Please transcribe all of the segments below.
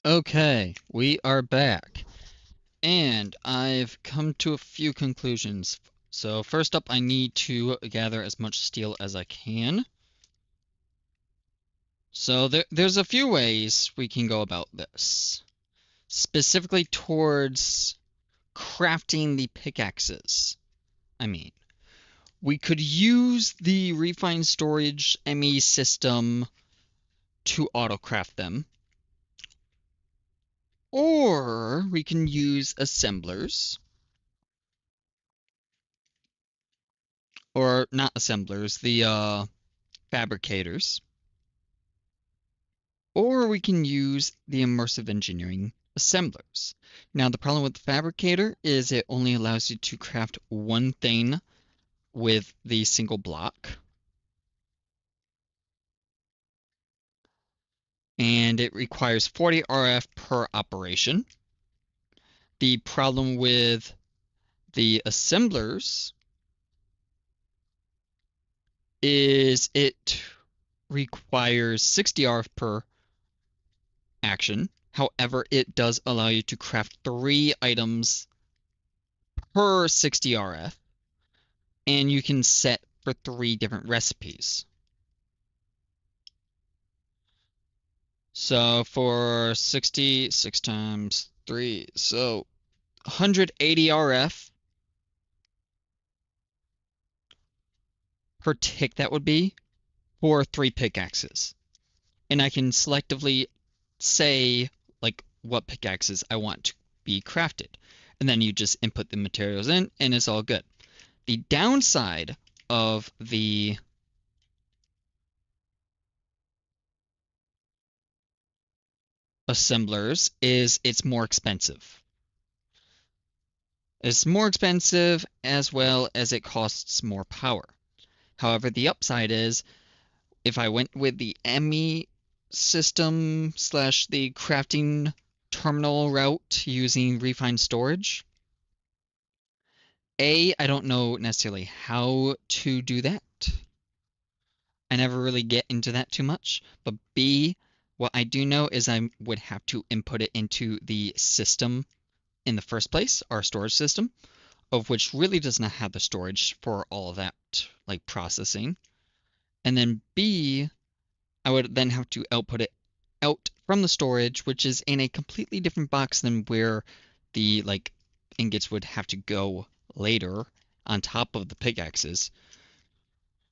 Okay, we are back, and I've come to a few conclusions. So first up, I need to gather as much steel as I can. So there's a few ways we can go about this, specifically towards crafting the pickaxes. I mean, we could use the refined storage ME system to auto-craft them, or we can use assemblers. Or not assemblers, the fabricators. Or we can use the immersive engineering assemblers. Now, the problem with the fabricator is it only allows you to craft one thing with the single block. And it requires 40 RF per operation. The problem with the assemblers is it requires 60 RF per action. However, it does allow you to craft 3 items per 60 RF, and you can set for 3 different recipes. So for 60, 6 times 3, so 180 RF per tick that would be for 3 pickaxes. And I can selectively say like what pickaxes I want to be crafted. And then you just input the materials in and it's all good. The downside of the assemblers is it's more expensive. It's more expensive as well as it costs more power. However, the upside is if I went with the ME system slash the crafting terminal route using refined storage, I don't know necessarily how to do that. I never really get into that too much. But B, what I do know is I would have to input it into the system in the first place, our storage system, of which really does not have the storage for all of that like processing. And then B, I would then have to output it out from the storage, which is in a completely different box than where the like ingots would have to go later on top of the pickaxes.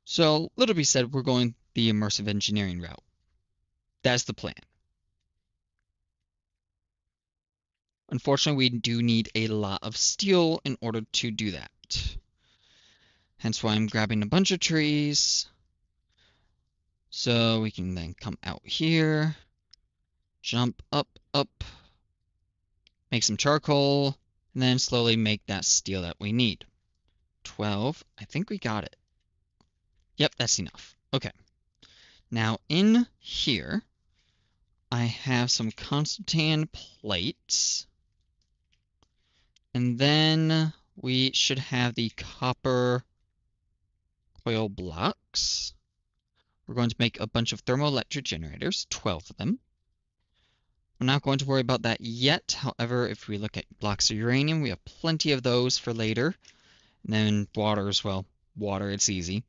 So, little be said, we're going the immersive engineering route. That's the plan. Unfortunately, we do need a lot of steel in order to do that. Hence why I'm grabbing a bunch of trees. So we can then come out here, jump up, make some charcoal, and then slowly make that steel that we need. 12, I think we got it. Yep, that's enough. Okay. Now in here, I have some Constantan plates. And then we should have the copper coil blocks. We're going to make a bunch of thermoelectric generators, 12 of them. We're not going to worry about that yet. However, if we look at blocks of uranium, we have plenty of those for later. And then water as well. Water, it's easy.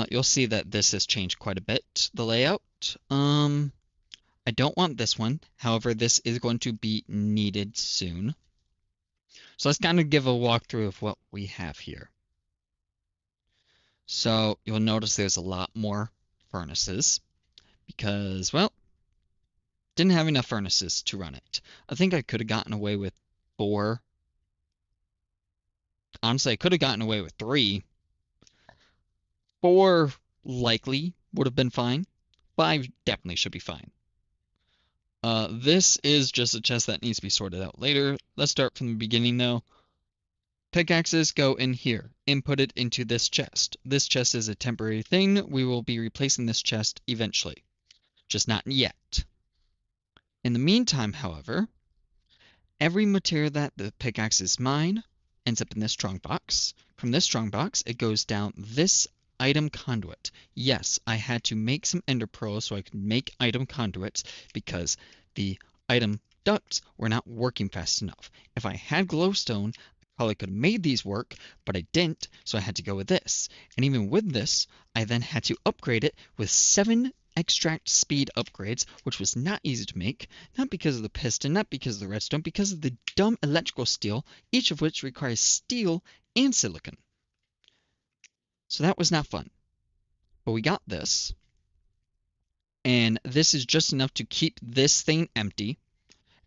You'll see that this has changed quite a bit, the layout. I don't want this one. However, this is going to be needed soon. So let's kind of give a walkthrough of what we have here. So you'll notice there's a lot more furnaces because, well, didn't have enough furnaces to run it. I think I could have gotten away with 4. Honestly, I could have gotten away with 3. 4 likely would have been fine. 5 definitely should be fine. This is just a chest that needs to be sorted out later. Let's start from the beginning though. Pickaxes go in here. Input it into this chest. This chest is a temporary thing. We will be replacing this chest eventually. Just not yet. In the meantime, however, every material that the pickaxes mine ends up in this strongbox. From this strongbox, it goes down this item conduit. Yes, I had to make some ender pearls so I could make item conduits because the item ducts were not working fast enough. If I had glowstone, I probably could have made these work, but I didn't, so I had to go with this. And even with this, I then had to upgrade it with 7 extract speed upgrades, which was not easy to make, not because of the piston, not because of the redstone, because of the dumb electrical steel, each of which requires steel and silicon. So that was not fun. But we got this, and this is just enough to keep this thing empty,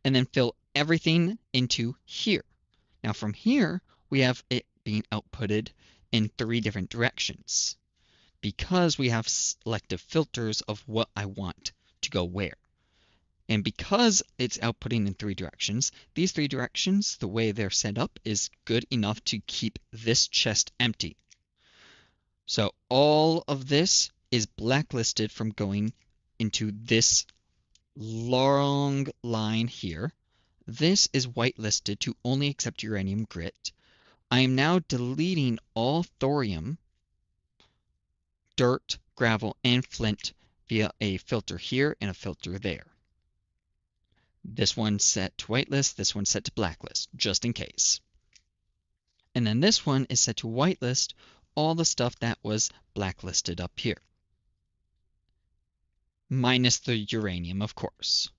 and then fill everything into here. Now from here, we have it being outputted in 3 different directions, because we have selective filters of what I want to go where. And because it's outputting in 3 directions, these 3 directions, the way they're set up, is good enough to keep this chest empty. So all of this is blacklisted from going into this long line here. This is whitelisted to only accept uranium grit. I am now deleting all thorium, dirt, gravel, and flint via a filter here and a filter there. This one's set to whitelist, this one's set to blacklist, just in case. And then this one is set to whitelist all the stuff that was blacklisted up here. Minus the uranium, of course.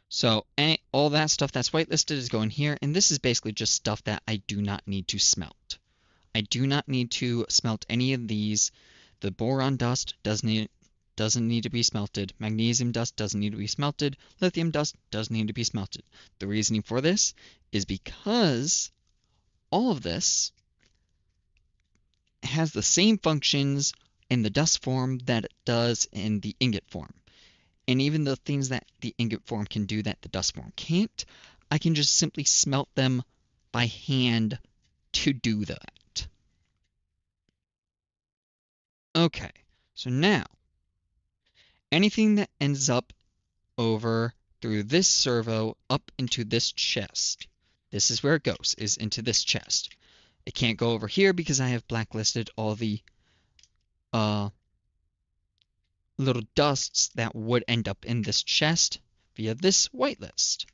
So all that stuff that's whitelisted is going here, and this is basically just stuff that I do not need to smelt. I do not need to smelt any of these. The boron dust doesn't need to be smelted. Magnesium dust doesn't need to be smelted. Lithium dust doesn't need to be smelted. The reasoning for this is because all of this has the same functions in the dust form that it does in the ingot form. And even the things that the ingot form can do that the dust form can't, I can just simply smelt them by hand to do that. Okay, so now, anything that ends up over through this servo up into this chest, this is where it goes, is into this chest. It can't go over here because I have blacklisted all the little dusts that would end up in this chest via this whitelist.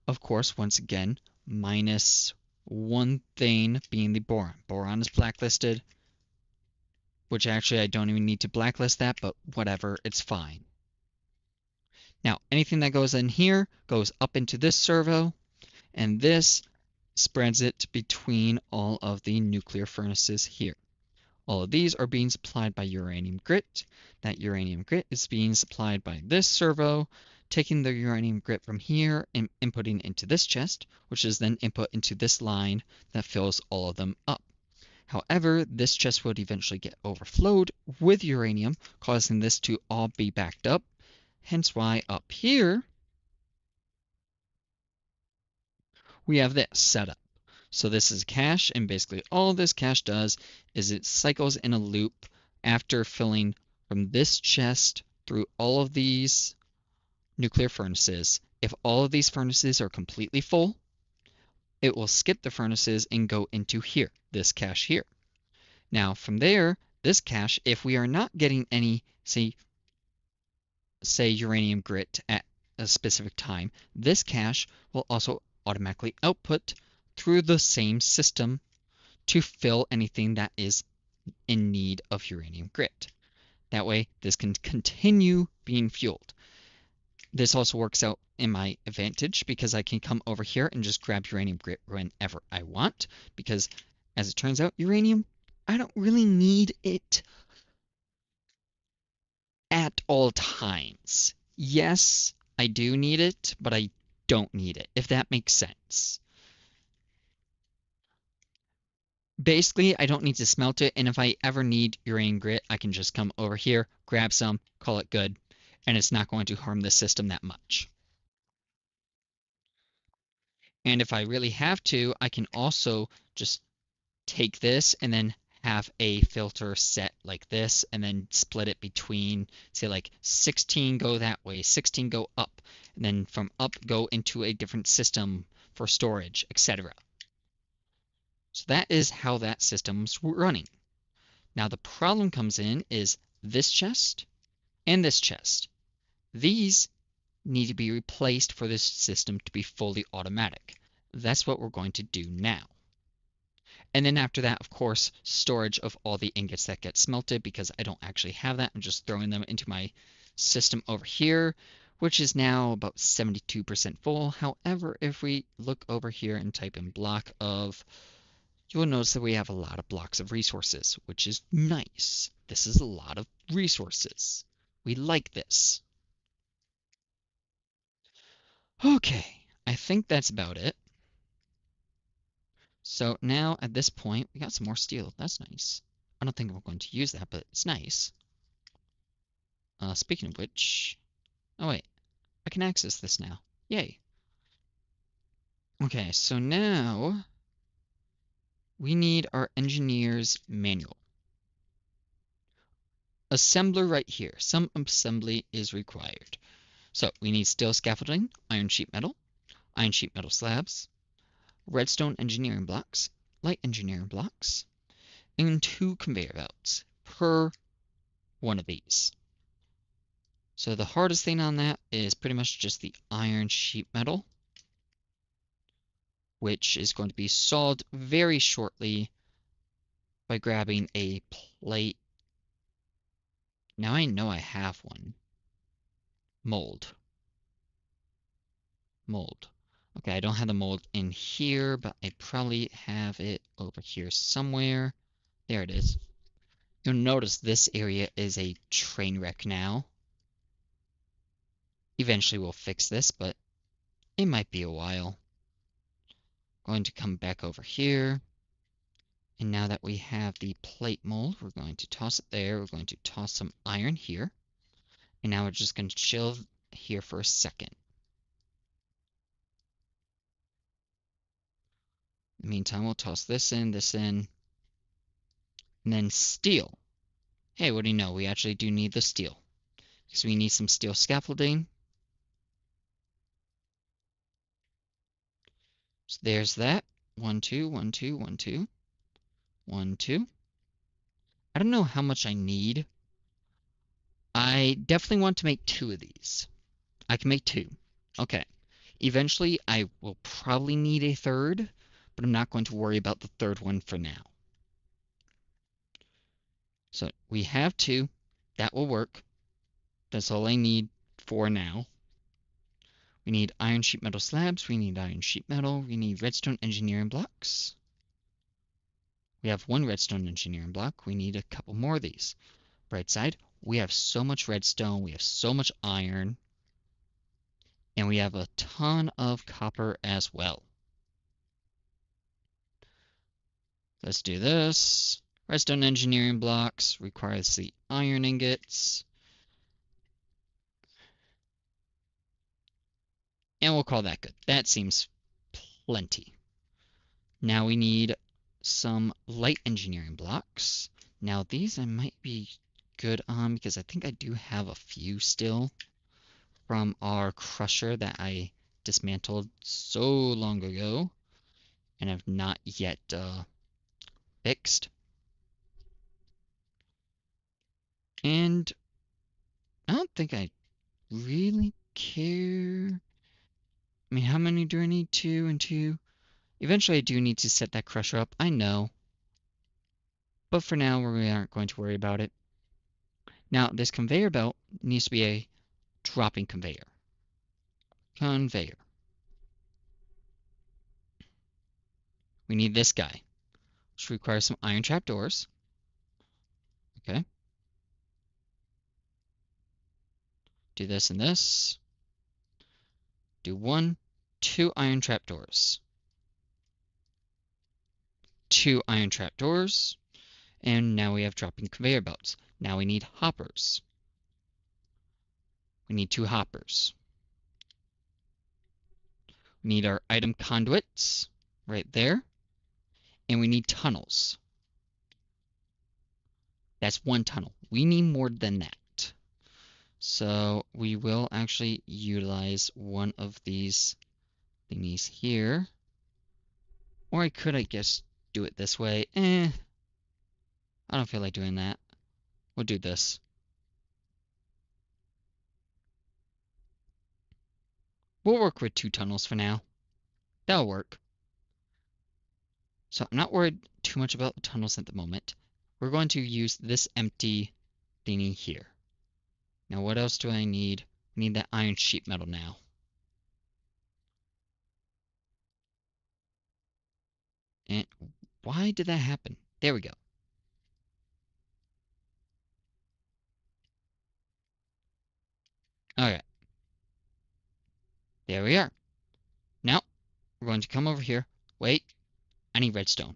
Of course, once again, minus one thing being the boron. Boron is blacklisted, which actually I don't even need to blacklist that, but whatever, it's fine. Now, anything that goes in here goes up into this servo, and this spreads it between all of the nuclear furnaces here. All of these are being supplied by uranium grit. That uranium grit is being supplied by this servo, taking the uranium grit from here and inputting into this chest, which is then input into this line that fills all of them up. However, this chest would eventually get overflowed with uranium, causing this to all be backed up. Hence why up here we have this set up. So this is cache, and basically all this cache does is it cycles in a loop after filling from this chest through all of these nuclear furnaces. If all of these furnaces are completely full, it will skip the furnaces and go into here, this cache here. Now from there, this cache, if we are not getting any, say uranium grit at a specific time, this cache will also automatically output through the same system to fill anything that is in need of uranium grit. That way, this can continue being fueled. This also works out in my advantage because I can come over here and just grab uranium grit whenever I want, because as it turns out, uranium, I don't really need it at all times. Yes, I do need it, but I don't need it, if that makes sense. Basically, I don't need to smelt it, and if I ever need uranium grit, I can just come over here, grab some, call it good, and it's not going to harm the system that much. And if I really have to, I can also just take this and then have a filter set like this, and then split it between, say, like 16 go that way, 16 go up, and then from up go into a different system for storage, etc. So that is how that system's running. Now the problem comes in is this chest and this chest. These need to be replaced for this system to be fully automatic. That's what we're going to do now. And then after that, of course, storage of all the ingots that get smelted, because I don't actually have that. I'm just throwing them into my system over here, which is now about 72% full. However, if we look over here and type in block of, you will notice that we have a lot of blocks of resources, which is nice. This is a lot of resources. We like this. Okay, I think that's about it. So now at this point, we got some more steel. That's nice. I don't think we're going to use that, but it's nice. Speaking of which, oh wait, I can access this now. Yay. Okay, so now we need our engineer's manual. Assembler right here. Some assembly is required. So we need steel scaffolding, iron sheet metal slabs, redstone engineering blocks, light engineering blocks, and 2 conveyor belts per one of these. So the hardest thing on that is pretty much just the iron sheet metal, which is going to be solved very shortly by grabbing a plate. Now I know I have one. Mold. Mold. Okay, I don't have the mold in here, but I probably have it over here somewhere. There it is. You'll notice this area is a train wreck now. Eventually we'll fix this, but it might be a while. Going to come back over here. And now that we have the plate mold, we're going to toss it there. We're going to toss some iron here. And now we're just going to chill here for a second. In the meantime, we'll toss this in, and then steel. Hey, what do you know? We actually do need the steel. Because we need some steel scaffolding. So there's that. 1, 2, 1, 2, 1, 2. 1, 2. I don't know how much I need. I definitely want to make 2 of these. I can make 2. Okay. Eventually, I will probably need a third, but I'm not going to worry about the third one for now. So we have 2. That will work. That's all I need for now. We need iron sheet metal slabs. We need iron sheet metal. We need redstone engineering blocks. We have 1 redstone engineering block. We need a couple more of these. Bright side, we have so much redstone. We have so much iron. And we have a ton of copper as well. Let's do this. Redstone engineering blocks requires the iron ingots. And we'll call that good. That seems plenty. Now we need some light engineering blocks. Now these I might be good on because I think I do have a few still from our crusher that I dismantled so long ago and have not yet fixed. And I don't think I really care. I mean, how many do I need? 2 and 2. Eventually I do need to set that crusher up, I know. But for now, we aren't going to worry about it. Now, this conveyor belt needs to be a dropping conveyor. Conveyor. We need this guy, which requires some iron trapdoors. Okay. Do this and this. Do 1, 2 iron trapdoors. 2 iron trapdoors. And now we have dropping conveyor belts. Now we need hoppers. We need 2 hoppers. We need our item conduits right there. And we need tunnels. That's 1 tunnel. We need more than that. So we will actually utilize one of these thingies here. Or I could, I guess, do it this way. I don't feel like doing that. We'll do this. We'll work with 2 tunnels for now. That'll work. So I'm not worried too much about the tunnels at the moment. We're going to use this empty thingy here. Now what else do I need? I need that iron sheet metal now. And why did that happen? There we go. Okay. There we are. Now, we're going to come over here. Wait, I need redstone.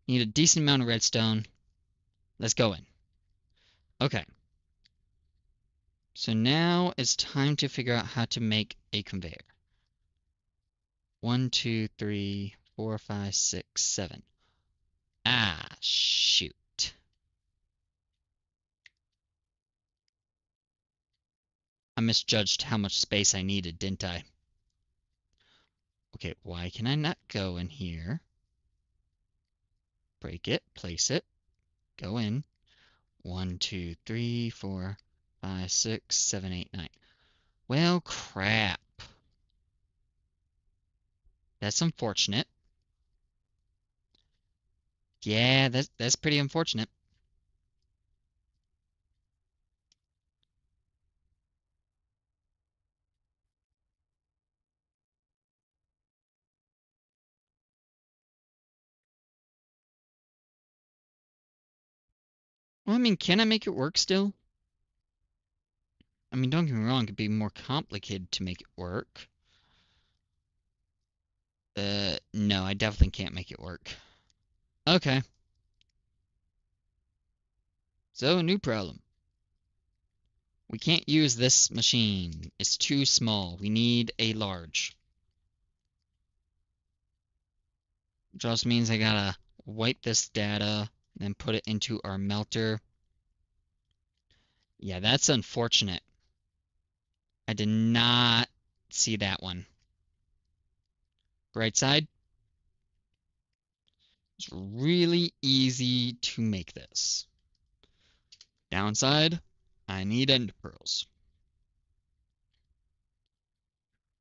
Need a decent amount of redstone. Let's go in. Okay. So now it's time to figure out how to make a conveyor. 1, 2, 3, 4, 5, 6, 7. Ah, shoot. I misjudged how much space I needed, didn't I? Okay, why can I not go in here? Break it, place it, go in. 1, 2, 3, 4, 5, 6, 7, 8, 9. Well, crap. That's unfortunate. Yeah, that's pretty unfortunate. Well, I mean, can I make it work still? I mean, don't get me wrong, it'd be more complicated to make it work. No, I definitely can't make it work. Okay. So, new problem. We can't use this machine. It's too small. We need a large. Which also means I gotta wipe this data, then put it into our melter. Yeah, that's unfortunate. I did not see that one. Right side. It's really easy to make this. Downside, I need end pearls.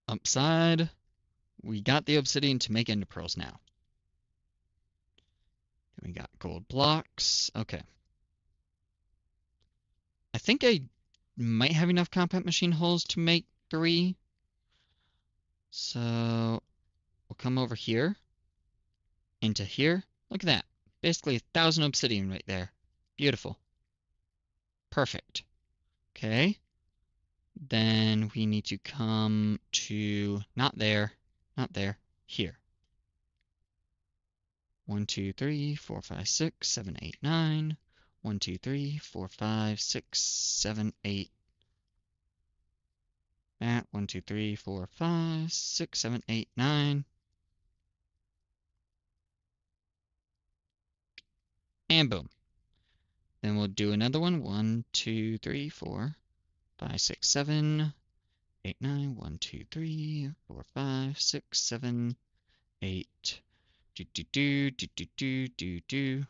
Upside, we got the obsidian to make end pearls now. We got gold blocks. Okay. I think I might have enough compact machine holes to make 3. So we'll come over here, into here. Look at that. Basically 1,000 obsidian right there. Beautiful. Perfect. Okay. Then we need to come to, not there, not there, here. 1, 2, 3, 4, 5, 6, 7, 8, 9. 1, 2, 3, 4, 5, 6, 7, 8. That 1, 2, 3, 4, 5, 6, 7, 8, 9. And boom. Then we'll do another one. 1, 2, 3, 4, 5, 6, 7, 8, 9. 1, 2, 3, 4, 5, 6, 7, 8. Do do do do do do do do.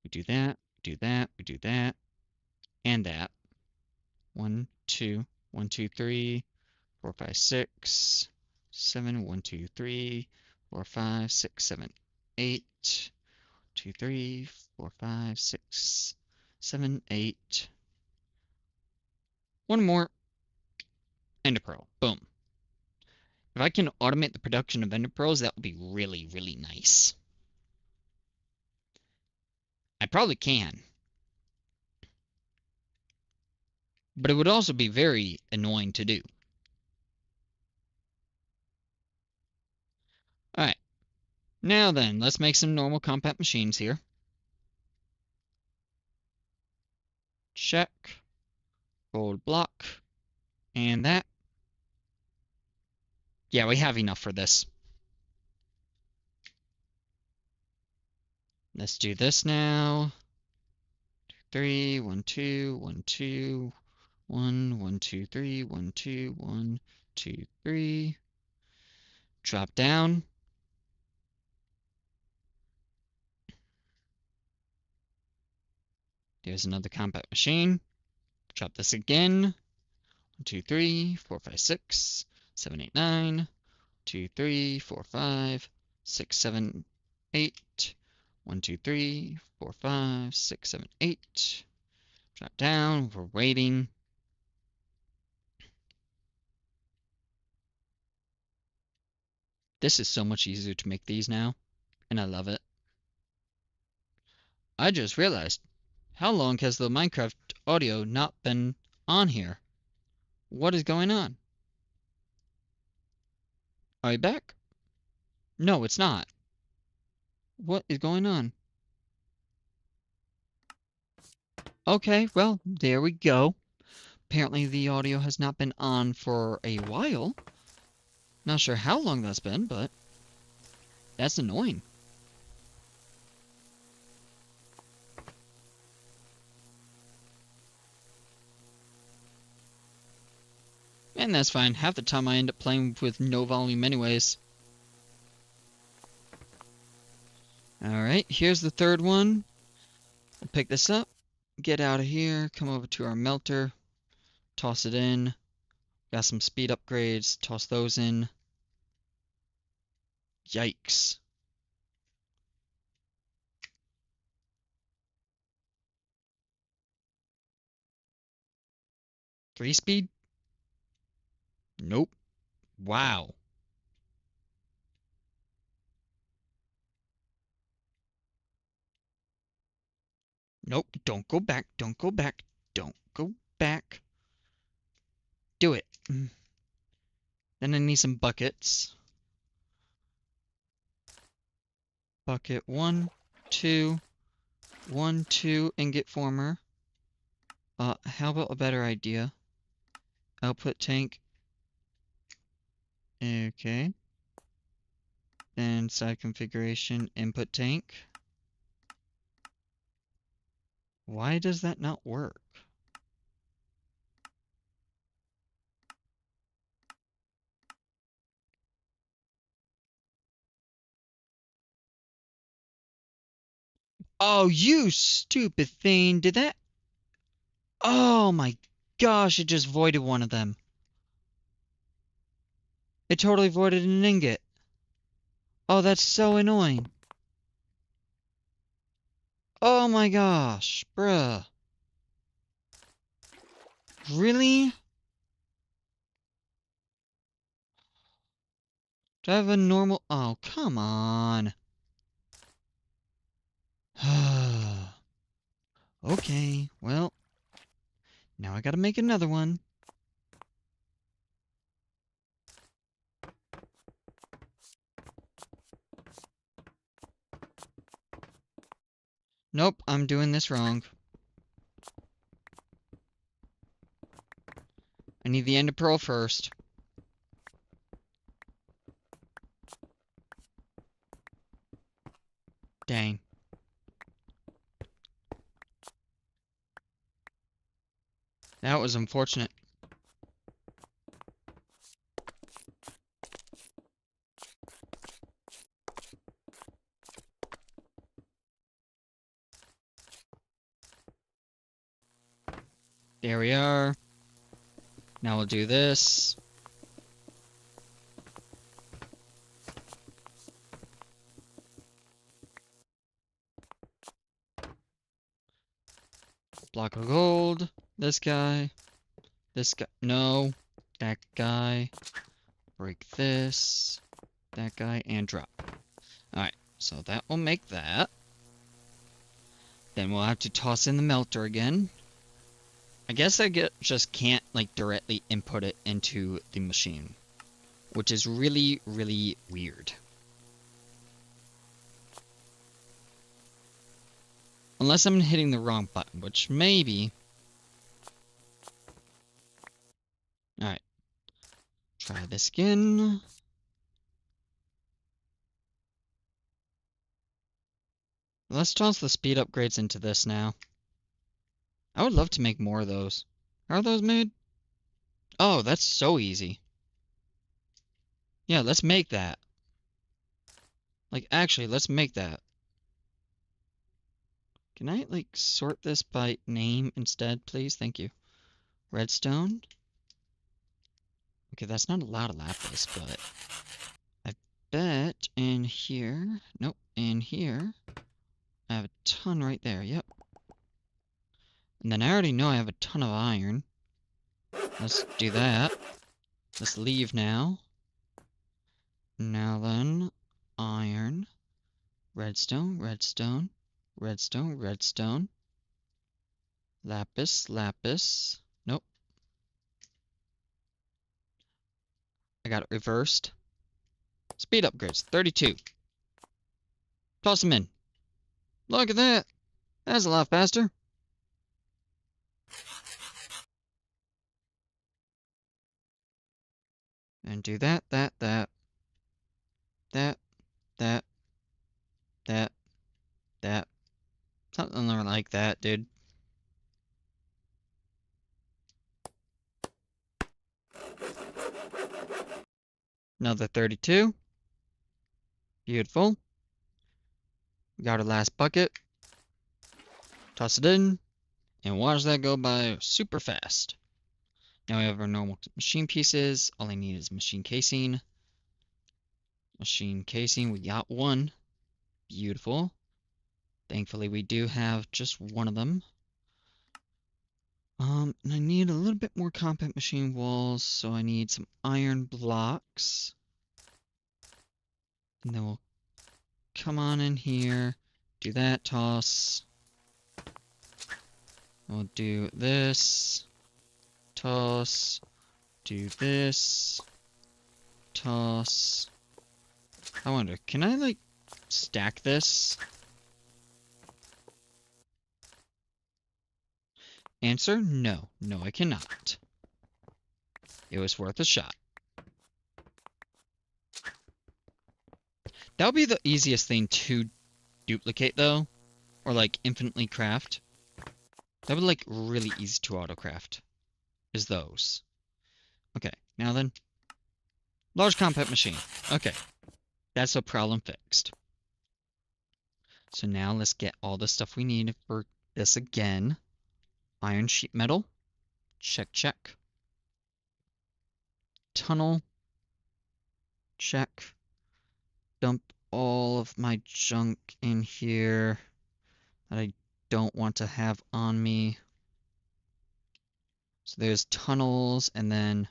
We do that, do that, we do that, and that. 1, 2, 1, 2, 3, 4, 5, 6, 7. 1, 2, 3, 4, 5, 6, 7, 8. 2, 3, 4, 5, 6, 7, 8. One more. Ender pearl. Boom. If I can automate the production of ender pearls, that would be really, really nice. I probably can. But it would also be very annoying to do. Alright. Now then, let's make some normal compact machines here. Check. Gold block. And that. Yeah, we have enough for this. Let's do this now. 3, 1, 2, 1, 2, 1, 1, 2, 3, 1, 2, 1, 2, 3. Drop down. There's another compact machine. Drop this again. 1, 2, 3, 4, 5, 6, 7, 8, 9. 2, 3, 4, 5, 6, 7, 8. 1, 2, 3, 4, 5, 6, 7, 8. Drop down. We're waiting. This is so much easier to make these now, and I love it. I just realized, how long has the Minecraft audio not been on here? What is going on? Are you back? No, it's not. What is going on? Okay, well, there we go. Apparently the audio has not been on for a while. Not sure how long that's been, but that's annoying. And that's fine. Half the time I end up playing with no volume anyways. Alright, here's the third one. We'll pick this up, get out of here, come over to our melter, toss it in. Got some speed upgrades, toss those in. Yikes. Three speed? Nope. Wow. Nope. Don't go back. Don't go back. Don't go back. Do it. Then I need some buckets. Bucket 1, 2, 1, 2, ingot former. How about a better idea? Output tank. Okay. Then side configuration, input tank. Why does that not work? Oh, you stupid thing. Did that? Oh my gosh, it just voided one of them. It totally voided an ingot. Oh, that's so annoying. Oh my gosh, bruh. Really? Do I have a normal... Oh, come on. Okay, well. Now I gotta make another one. Nope, I'm doing this wrong. I need the ender pearl first. Dang. That was unfortunate. There we are. Now we'll do this. Block of gold. This guy. This guy. No. That guy. Break this. That guy. And drop. Alright. So that will make that. Then we'll have to toss in the melter again. I guess just can't like directly input it into the machine, which is really, really weird. Unless I'm hitting the wrong button, which maybe. Alright. Try this again. Let's toss the speed upgrades into this now. I would love to make more of those. How are those made? Oh, that's so easy. Yeah, let's make that. Like, actually, let's make that. Can I, like, sort this by name instead, please? Thank you. Redstone. Okay, that's not a lot of lapis, but I bet in here, nope, in here, I have a ton right there, yep. And then I already know I have a ton of iron. Let's do that. Let's leave now. Now then, iron, redstone, redstone, redstone, redstone, lapis, lapis. Nope, I got it reversed. Speed upgrades, 32. Toss them in. Look at that. That's a lot faster. And do that, that, that, that, that, that, that. Something like that, dude. Another 32. Beautiful. We got our last bucket. Toss it in. And watch that go by super fast. Now we have our normal machine pieces. All I need is machine casing. Machine casing, we got one. Beautiful. Thankfully, we do have just one of them. And I need a little bit more compact machine walls, so I need some iron blocks. And then we'll come on in here, do that, toss. We'll do this, toss, do this, toss. I wonder, can I, like, stack this? Answer, no. No, I cannot. It was worth a shot. That would be the easiest thing to duplicate, though. Or, like, infinitely craft. That would, like, really easy to AutoCraft. Is those. Okay, now then. Large compact machine. Okay. That's a problem fixed. So now let's get all the stuff we need for this again. Iron sheet metal. Check, check. Tunnel. Check. Dump all of my junk in here that I don't want to have on me. So there's tunnels and then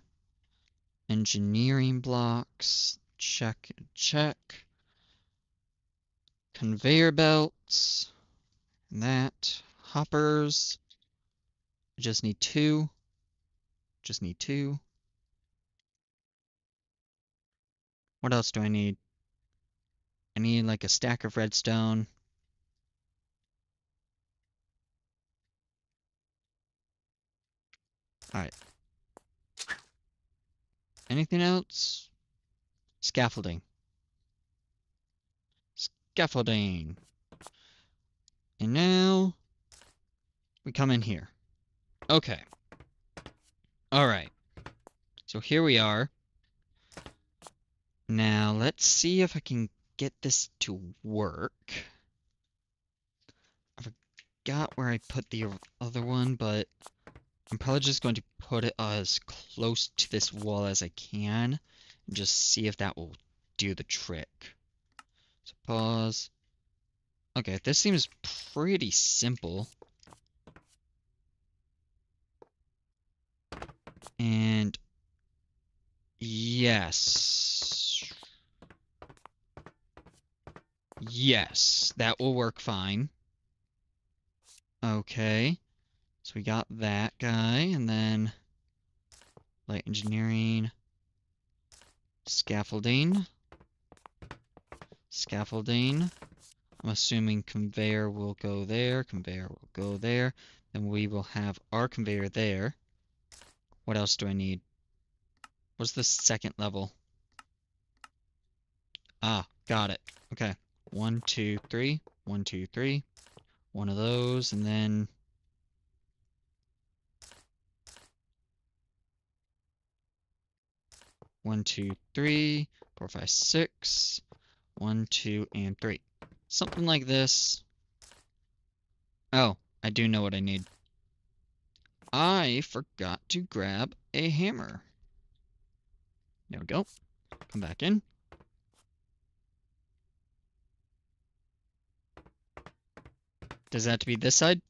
engineering blocks. Check, check. Conveyor belts. And that. Hoppers. I just need two. Just need two. What else do I need? I need like a stack of redstone. Alright. Anything else? Scaffolding. Scaffolding. And now we come in here. Okay. Alright. So here we are. Now let's see if I can get this to work. I forgot where I put the other one, but I'm probably just going to put it as close to this wall as I can and just see if that will do the trick. So pause. Okay, this seems pretty simple. And yes. Yes, that will work fine. Okay. So we got that guy, and then light engineering, scaffolding, scaffolding. I'm assuming conveyor will go there, conveyor will go there. Then we will have our conveyor there. What else do I need? What's the second level? Ah, got it. Okay. 1, 2, 3. 1, 2, 3. One of those, and then 1, 2, 3, 4, 5, 6. 1, 2, and 3. Something like this. Oh, I do know what I need. I forgot to grab a hammer. There we go. Come back in. Does that have to be this side?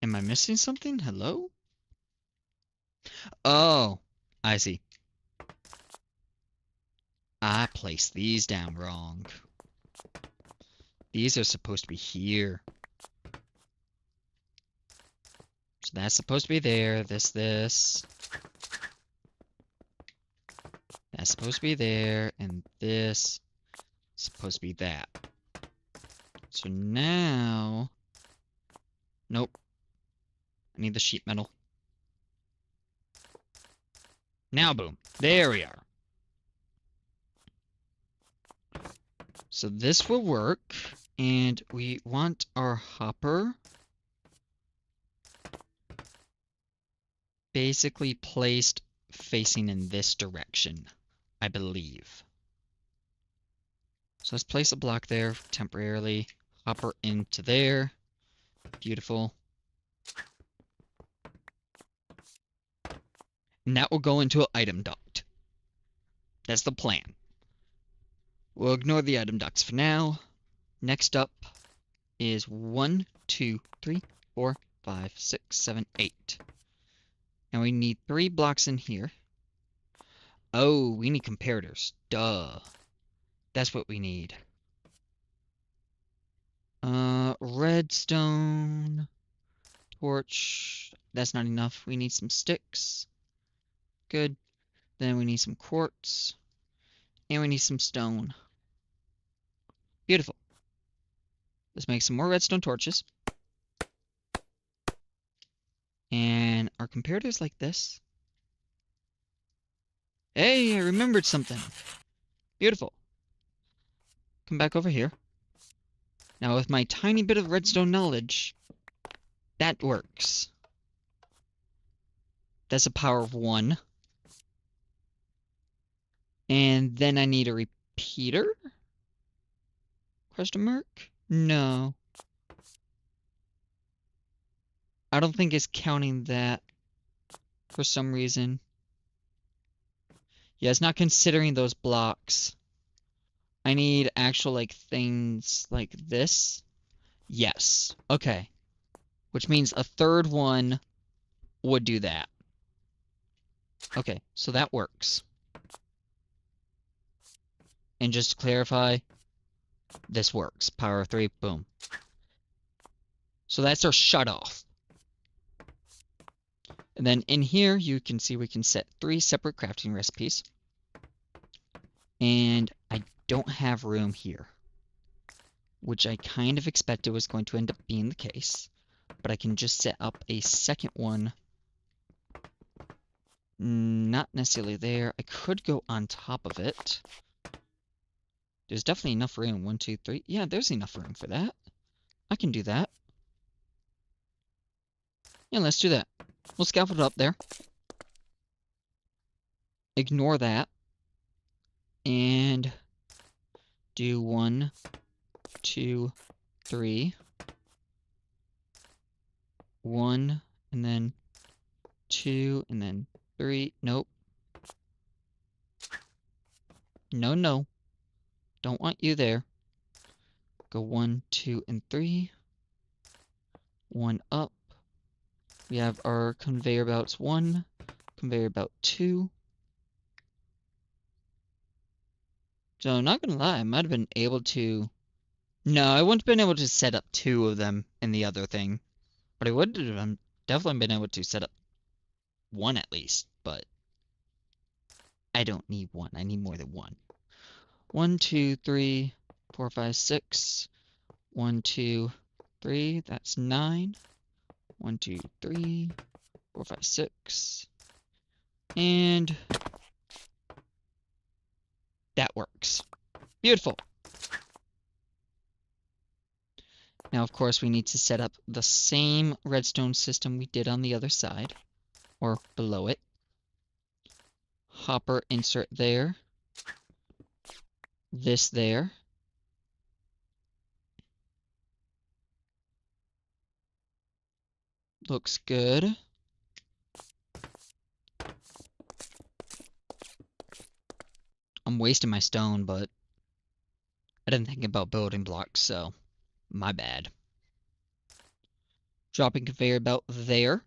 Am I missing something? Hello? Oh, I see. I placed these down wrong. These are supposed to be here. So that's supposed to be there. This. That's supposed to be there. And this is supposed to be that. So now... Nope. I need the sheet metal. Now, boom. There we are. So this will work. And we want our hopper basically placed facing in this direction, I believe. So let's place a block there temporarily. Hopper into there. Beautiful. And that will go into an item duct. That's the plan. We'll ignore the item ducts for now. Next up is 1, 2, 3, 4, 5, 6, 7, 8. And we need 3 blocks in here. Oh, we need comparators. Duh. That's what we need. Redstone. Torch. That's not enough. We need some sticks. Good. Then we need some quartz. And we need some stone. Beautiful. Let's make some more redstone torches. And our comparators like this. Hey, I remembered something. Beautiful. Come back over here. Now with my tiny bit of redstone knowledge, that works. That's a power of 1. And then I need a repeater? Question mark? No. I don't think it's counting that for some reason. Yeah, it's not considering those blocks. I need actual, like, things like this. Yes. Okay. Which means a third one would do that. Okay, so that works. And just to clarify, this works. Power of 3, boom. So that's our shutoff. And then in here, you can see we can set 3 separate crafting recipes. And I don't have room here, which I kind of expected was going to end up being the case. But I can just set up a second one. Not necessarily there. I could go on top of it. There's definitely enough room. 1, 2, 3. Yeah, there's enough room for that. I can do that. Yeah, let's do that. We'll scaffold it up there. Ignore that. And do 1, 2, 3. 1, and then 2, and then 3. Nope. No, no. Don't want you there. Go 1, 2, and 3. 1 up. We have our conveyor belts 1, conveyor belt 2. So I'm not gonna lie, I might have been able to... No, I wouldn't have been able to set up 2 of them in the other thing. But I would have definitely been able to set up 1 at least. But I don't need 1. I need more than 1. 1, 2, 3, 4, 5, 6. 1, 2, 3. That's 9. 1, 2, 3, 4, 5, 6. And that works. Beautiful. Now, of course, we need to set up the same redstone system we did on the other side, or below it. Hopper insert there. This there. Looks good. I'm wasting my stone, but I didn't think about building blocks, so my bad. Dropping conveyor belt there.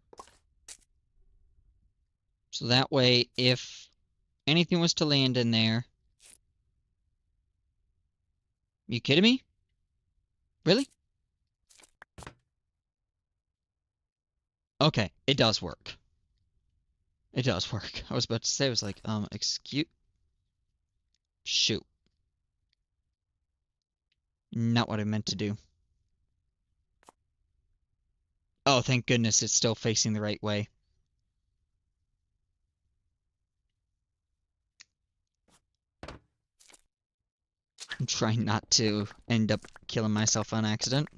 So that way, if anything was to land in there... You kidding me? Really? Okay, it does work. It does work. I was about to say, I was like, excuse... Shoot. Not what I meant to do. Oh, thank goodness it's still facing the right way. I'm trying not to end up killing myself on accident.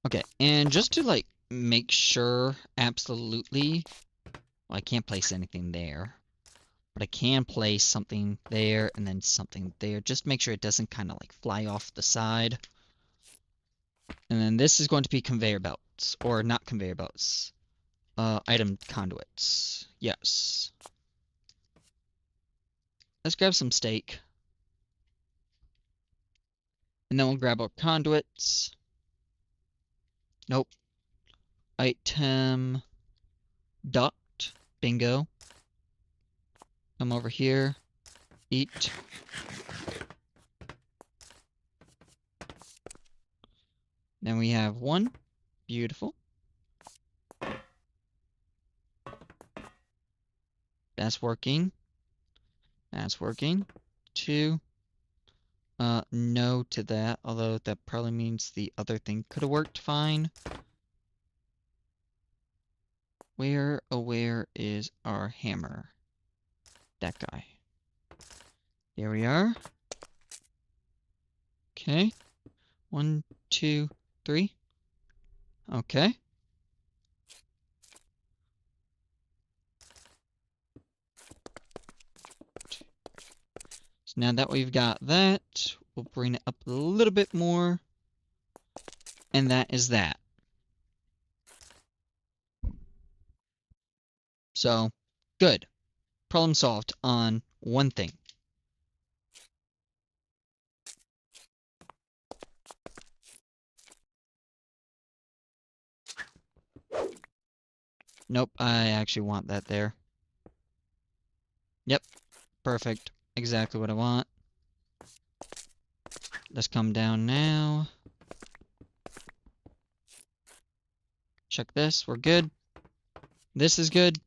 Okay, and just to, like, make sure, absolutely... Well, I can't place anything there. But I can place something there and then something there. Just make sure it doesn't kind of, like, fly off the side. And then this is going to be conveyor belts. Or not conveyor belts. Item conduits. Yes. Let's grab some steak. And then we'll grab our conduits. Nope. Item duct. Bingo. Come over here. Eat. Then we have one. Beautiful. That's working. That's working. Two. No to that, although that probably means the other thing could have worked fine. Where is our hammer? That guy. There we are. Okay. 1, 2, 3. Okay. So now that we've got that, we'll bring it up a little bit more. And that is that. So, good. Problem solved on one thing. Nope, I actually want that there. Yep, perfect. Exactly what I want. Let's come down now. Check this, we're good. This is good.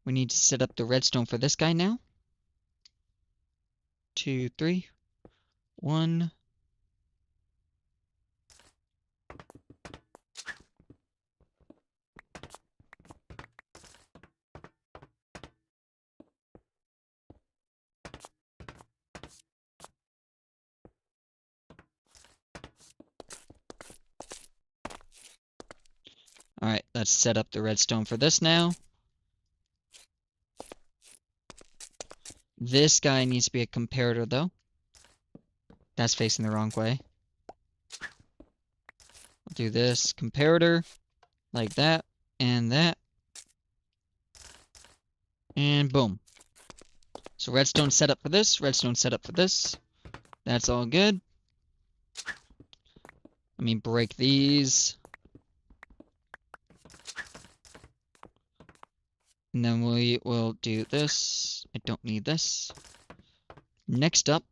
We need to set up the redstone for this guy now. 2, 3, 1. Alright, let's set up the redstone for this now. This guy needs to be a comparator, though. That's facing the wrong way. I'll do this comparator, like that, and that. And boom. So redstone set up for this, redstone set up for this. That's all good. Let me break these. And then we will do this. I don't need this. Next up,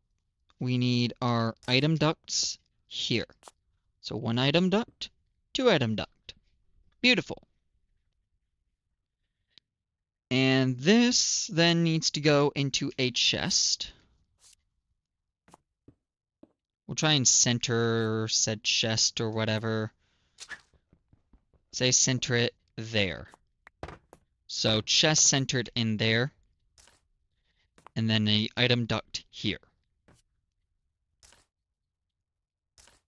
we need our item ducts here. So 1 item duct, 2 item duct. Beautiful. And this then needs to go into a chest. We'll try and center said chest or whatever. Say center it there. So chest centered in there. And then an item duct here.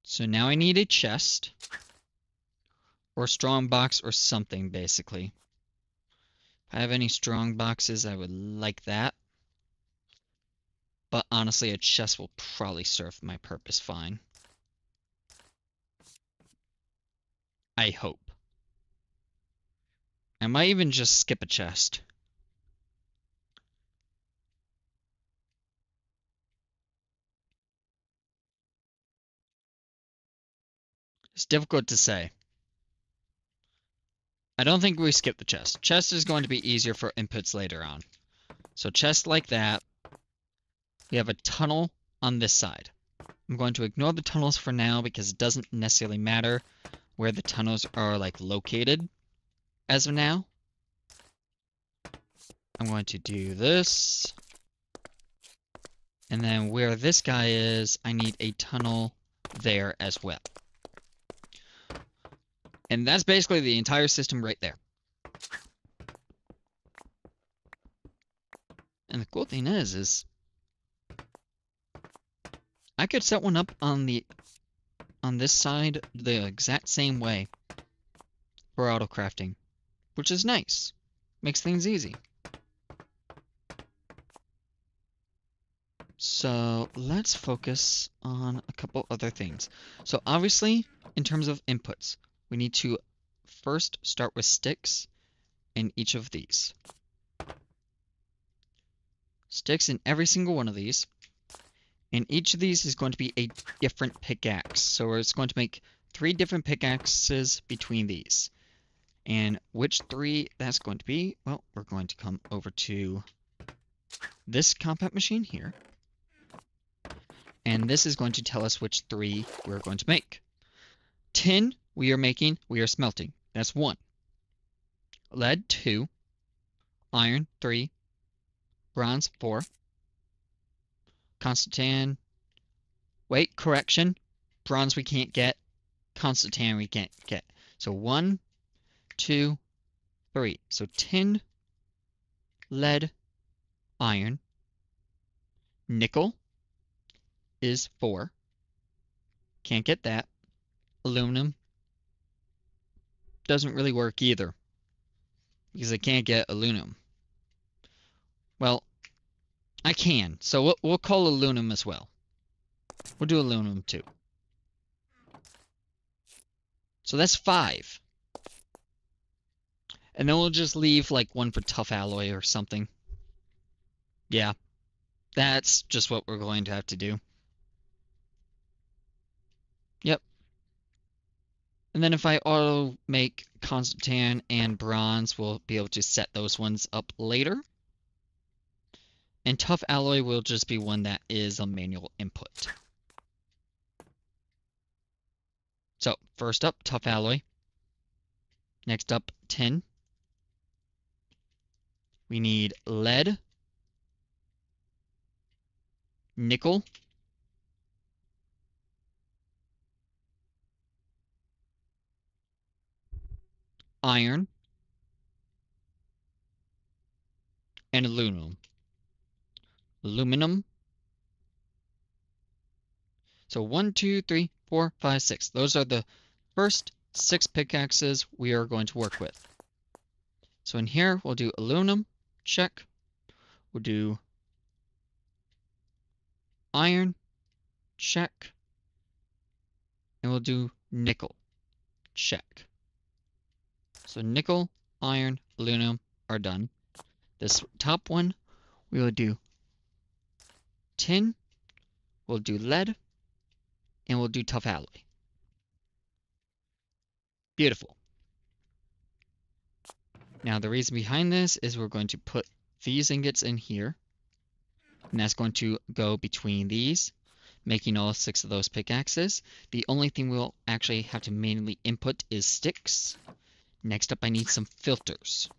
So now I need a chest. Or strong box or something, basically. If I have any strong boxes, I would like that. But honestly, a chest will probably serve my purpose fine. I hope. I might even just skip a chest. It's difficult to say. I don't think we skip the chest. Chest is going to be easier for inputs later on. So chest like that. We have a tunnel on this side. I'm going to ignore the tunnels for now because it doesn't necessarily matter where the tunnels are like located as of now. I'm going to do this. And then where this guy is, I need a tunnel there as well. And that's basically the entire system right there. And the cool thing is I could set one up on this side the exact same way for AutoCrafting, which is nice. Makes things easy. So let's focus on a couple other things. So obviously, in terms of inputs, we need to first start with sticks in each of these. Sticks in every single one of these. And each of these is going to be a different pickaxe. So it's going to make 3 different pickaxes between these. And which 3 that's going to be, well, we're going to come over to this compact machine here. And this is going to tell us which 3 we're going to make. Tin, we are smelting. That's 1. Lead, 2. Iron, 3. Bronze, 4. Constantan. Wait, correction. Bronze we can't get. Constantan we can't get. So 1, 2, 3. So tin, lead, iron. Nickel is 4. Can't get that. Aluminum doesn't really work either because I can't get aluminum. Well, I can, so we'll call aluminum as well. We'll do aluminum too. So that's 5. And then we'll just leave like 1 for tough alloy or something. Yeah, that's just what we're going to have to do. Yep. And then if I auto make Constantan and Bronze, we'll be able to set those ones up later. And tough alloy will just be one that is a manual input. So first up, tough alloy. Next up, tin. We need lead, nickel, iron, and aluminum. Aluminum. So 1, 2, 3, 4, 5, 6. Those are the first 6 pickaxes we are going to work with. So in here, we'll do aluminum, check. We'll do iron, check. And we'll do nickel, check. So nickel, iron, aluminum are done. This top one, we will do tin, we'll do lead, and we'll do tough alloy. Beautiful. Now the reason behind this is we're going to put these ingots in here. And that's going to go between these, making all 6 of those pickaxes. The only thing we'll actually have to manually input is sticks. Next up, I need some filters.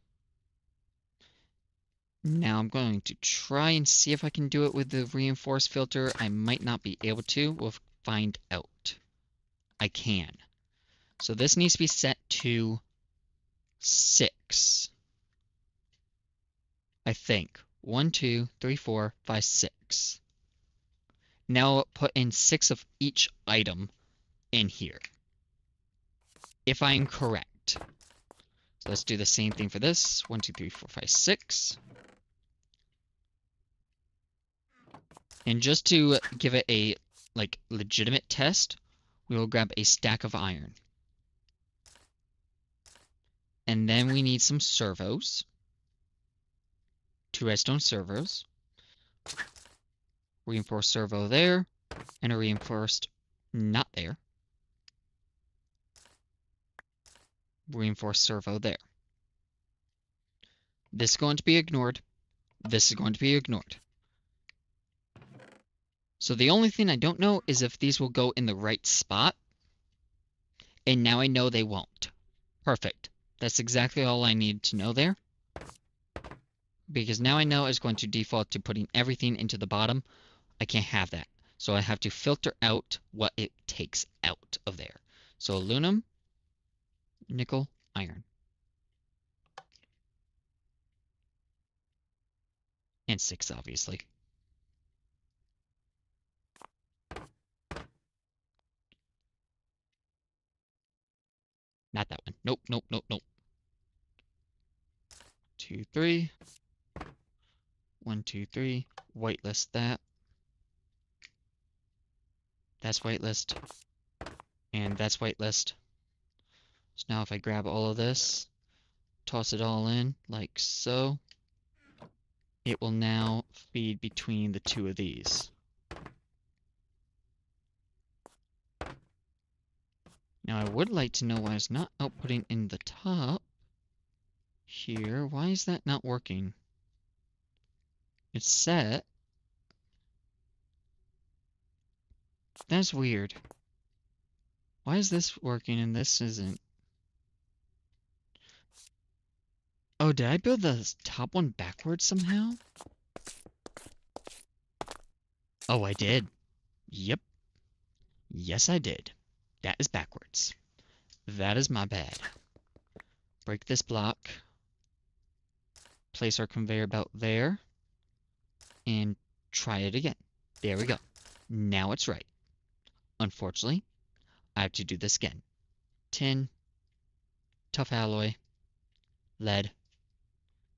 Now I'm going to try and see if I can do it with the reinforced filter. I might not be able to. We'll find out. I can. So this needs to be set to 6. I think. 1, 2, 3, 4, 5, 6. Now I'll put in 6 of each item in here. If I am correct. So let's do the same thing for this. 1, 2, 3, 4, 5, 6. And just to give it a legitimate test, we will grab a stack of iron. And then we need some servos. 2 redstone servos. Reinforced servo there. And a reinforced not there. Reinforced servo there. This is going to be ignored. This is going to be ignored. So the only thing I don't know is if these will go in the right spot. And now I know they won't. Perfect. That's exactly all I need to know there. Because now I know it's going to default to putting everything into the bottom. I can't have that. So I have to filter out what it takes out of there. So aluminum, nickel, iron. And 6, obviously. Not that one. Nope, nope, nope, nope. 2, 3. 1, 2, 3. Whitelist that. That's whitelist. And that's whitelist. So now if I grab all of this, toss it all in like so, it will now feed between the 2 of these. Now I would like to know why it's not outputting in the top here. Why is that not working? It's set. That's weird. Why is this working and this isn't? Oh, did I build the top one backwards somehow? Oh, I did. Yep. Yes, I did. That is backwards. That is my bad. Break this block. Place our conveyor belt there. And try it again. There we go. Now it's right. Unfortunately, I have to do this again. Tin, tough alloy, lead,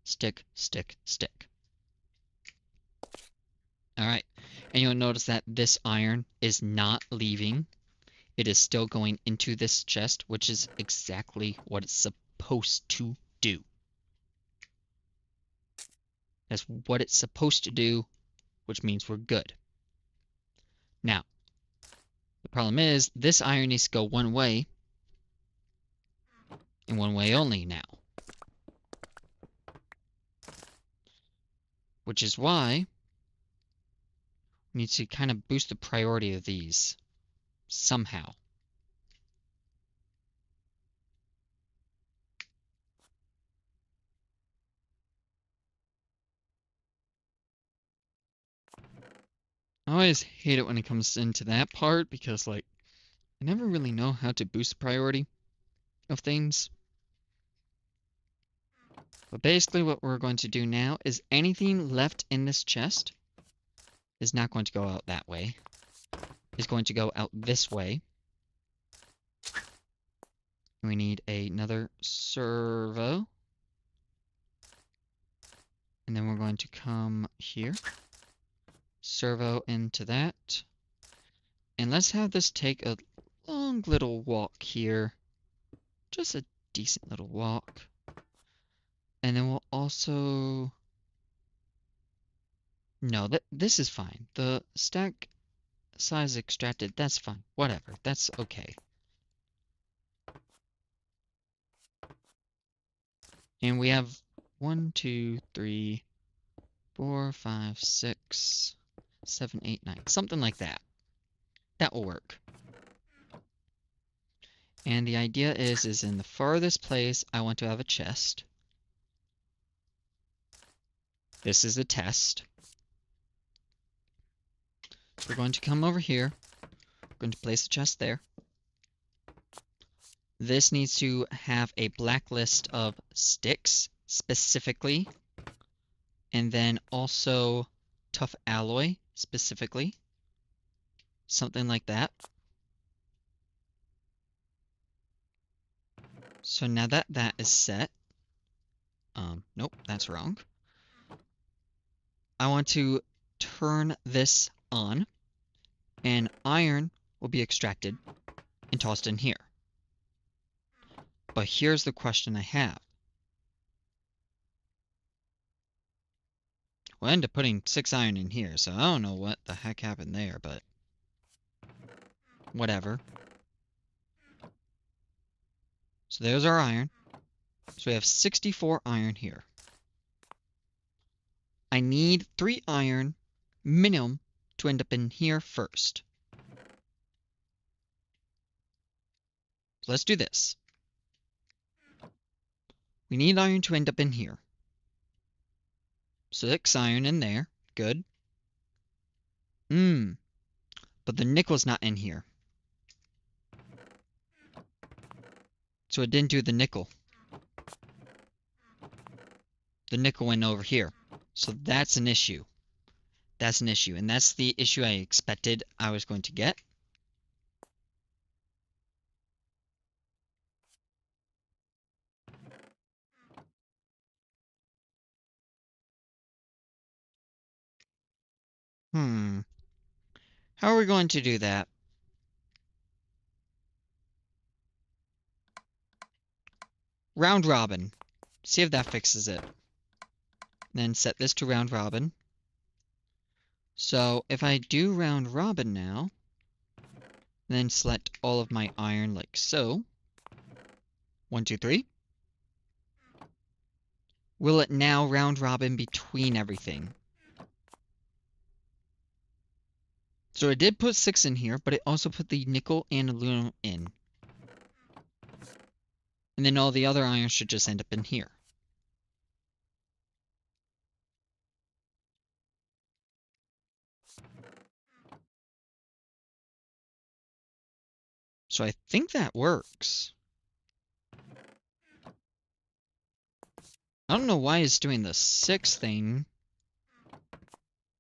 stick, stick, stick. Alright, and you'll notice that this iron is not leaving. It is still going into this chest, which is exactly what it's supposed to do. That's what it's supposed to do, which means we're good. Now, the problem is, this iron needs to go one way, and one way only now. Which is why we need to kind of boost the priority of these somehow. I always hate it when it comes into that part because, like, I never really know how to boost the priority of things. But basically what we're going to do now is anything left in this chest is not going to go out that way. It's going to go out this way. We need another servo. And then we're going to come here. Servo into that. And let's have this take a long little walk here. Just a decent little walk. And then we'll also... No, this is fine. The stack size extracted, that's fine. Whatever, that's okay. And we have 1, 2, 3, 4, 5, 6, 7, 8, 9. Something like that. That will work. And the idea is in the farthest place, I want to have a chest. This is a test. We're going to come over here. We're going to place the chest there. This needs to have a blacklist of sticks, specifically. And then also tough alloy, specifically. Something like that. So now that that is set, nope, that's wrong. I want to turn this on, and iron will be extracted and tossed in here. But here's the question I have. We'll end up putting 6 iron in here, so I don't know what the heck happened there, but whatever. So there's our iron. So we have 64 iron here. I need 3 iron minimum to end up in here first. So let's do this. We need iron to end up in here. 6 iron in there. Good. But the nickel's not in here. So it didn't do the nickel. The nickel went over here. So that's an issue. That's an issue. And that's the issue I expected I was going to get. How are we going to do that? Round robin. See if that fixes it. Then set this to round robin. So if I do round robin now, then select all of my iron like so. 1, 2, 3. Will it now round robin between everything? So it did put 6 in here, but it also put the nickel and aluminum in. And then all the other iron should just end up in here. So I think that works. I don't know why it's doing the 6 thing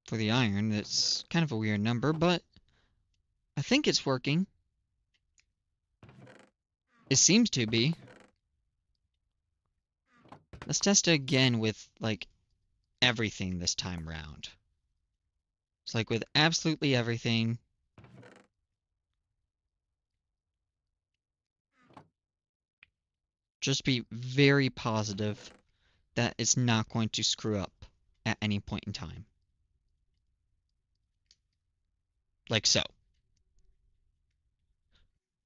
for the iron. It's kind of a weird number, but I think it's working. It seems to be. Let's test it again with, like, everything this time round. It's like with absolutely everything. Just be very positive that it's not going to screw up at any point in time. Like so.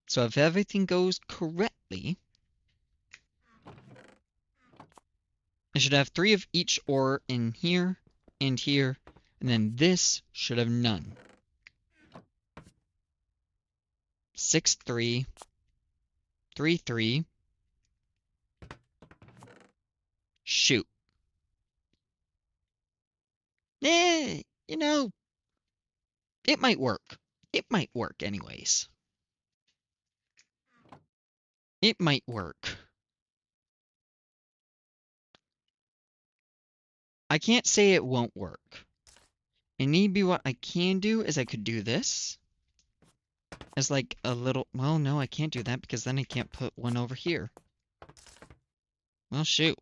So if everything goes correctly, I should have 3 of each ore in here and here, and then this should have none. 6, 3, 3, 3. Shoot. Eh, you know, it might work. It might work anyways. It might work. I can't say it won't work. And maybe what I can do is I could do this as like a little, well, no, I can't do that because then I can't put one over here. Well, shoot.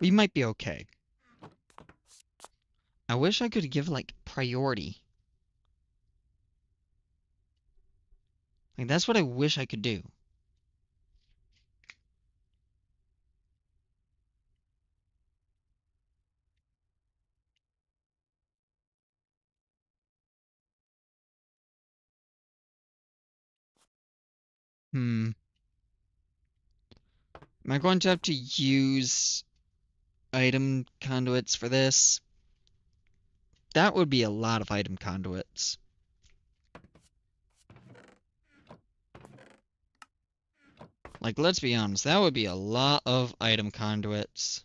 We might be okay. I wish I could give like priority. Like that's what I wish I could do. Am I going to have to use item conduits for this? That would be a lot of item conduits. Like, let's be honest, that would be a lot of item conduits.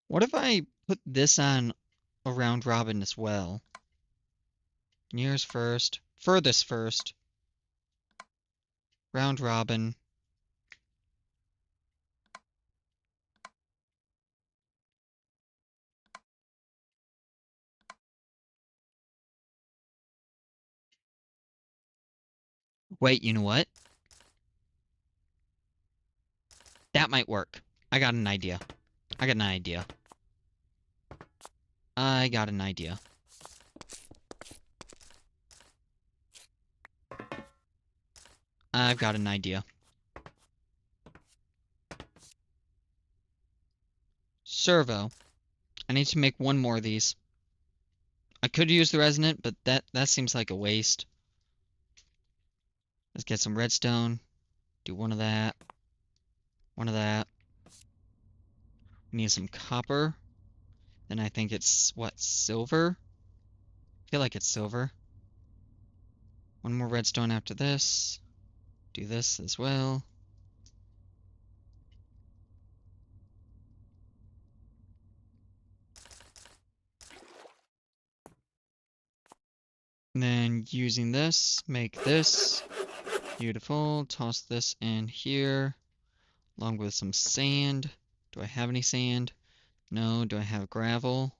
What if I put this on a round robin as well? Nearest first, furthest first. Round robin. Wait, you know what? That might work. I got an idea. I got an idea. I got an idea. I've got an idea. Servo. I need to make one more of these. I could use the resonant, but that seems like a waste. Let's get some redstone. Do one of that. One of that. We need some copper. Then I think it's, what, silver? I feel like it's silver. One more redstone after this. Do this as well. And then using this, make this. Beautiful. Toss this in here, along with some sand. Do I have any sand? No. Do I have gravel?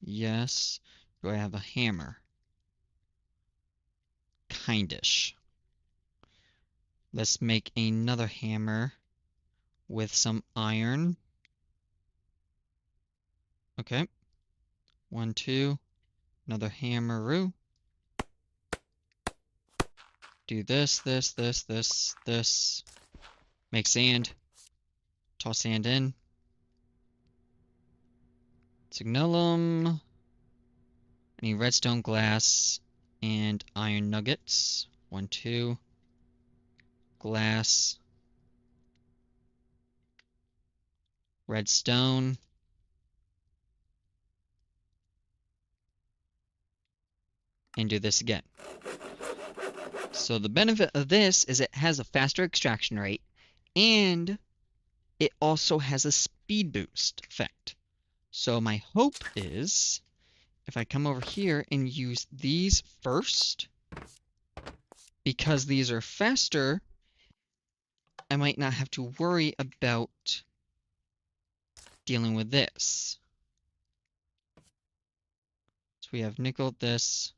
Yes. Do I have a hammer? Kindish. Let's make another hammer with some iron. Okay. 1, 2. Another hammeroo. Do this, this, this, this, this. Make sand. Toss sand in. Signalum. I need redstone, glass, and iron nuggets. 1, 2. Glass. Redstone. And do this again. So the benefit of this is it has a faster extraction rate, and it also has a speed boost effect. So my hope is, if I come over here and use these first, because these are faster, I might not have to worry about dealing with this. So we have nickel, this,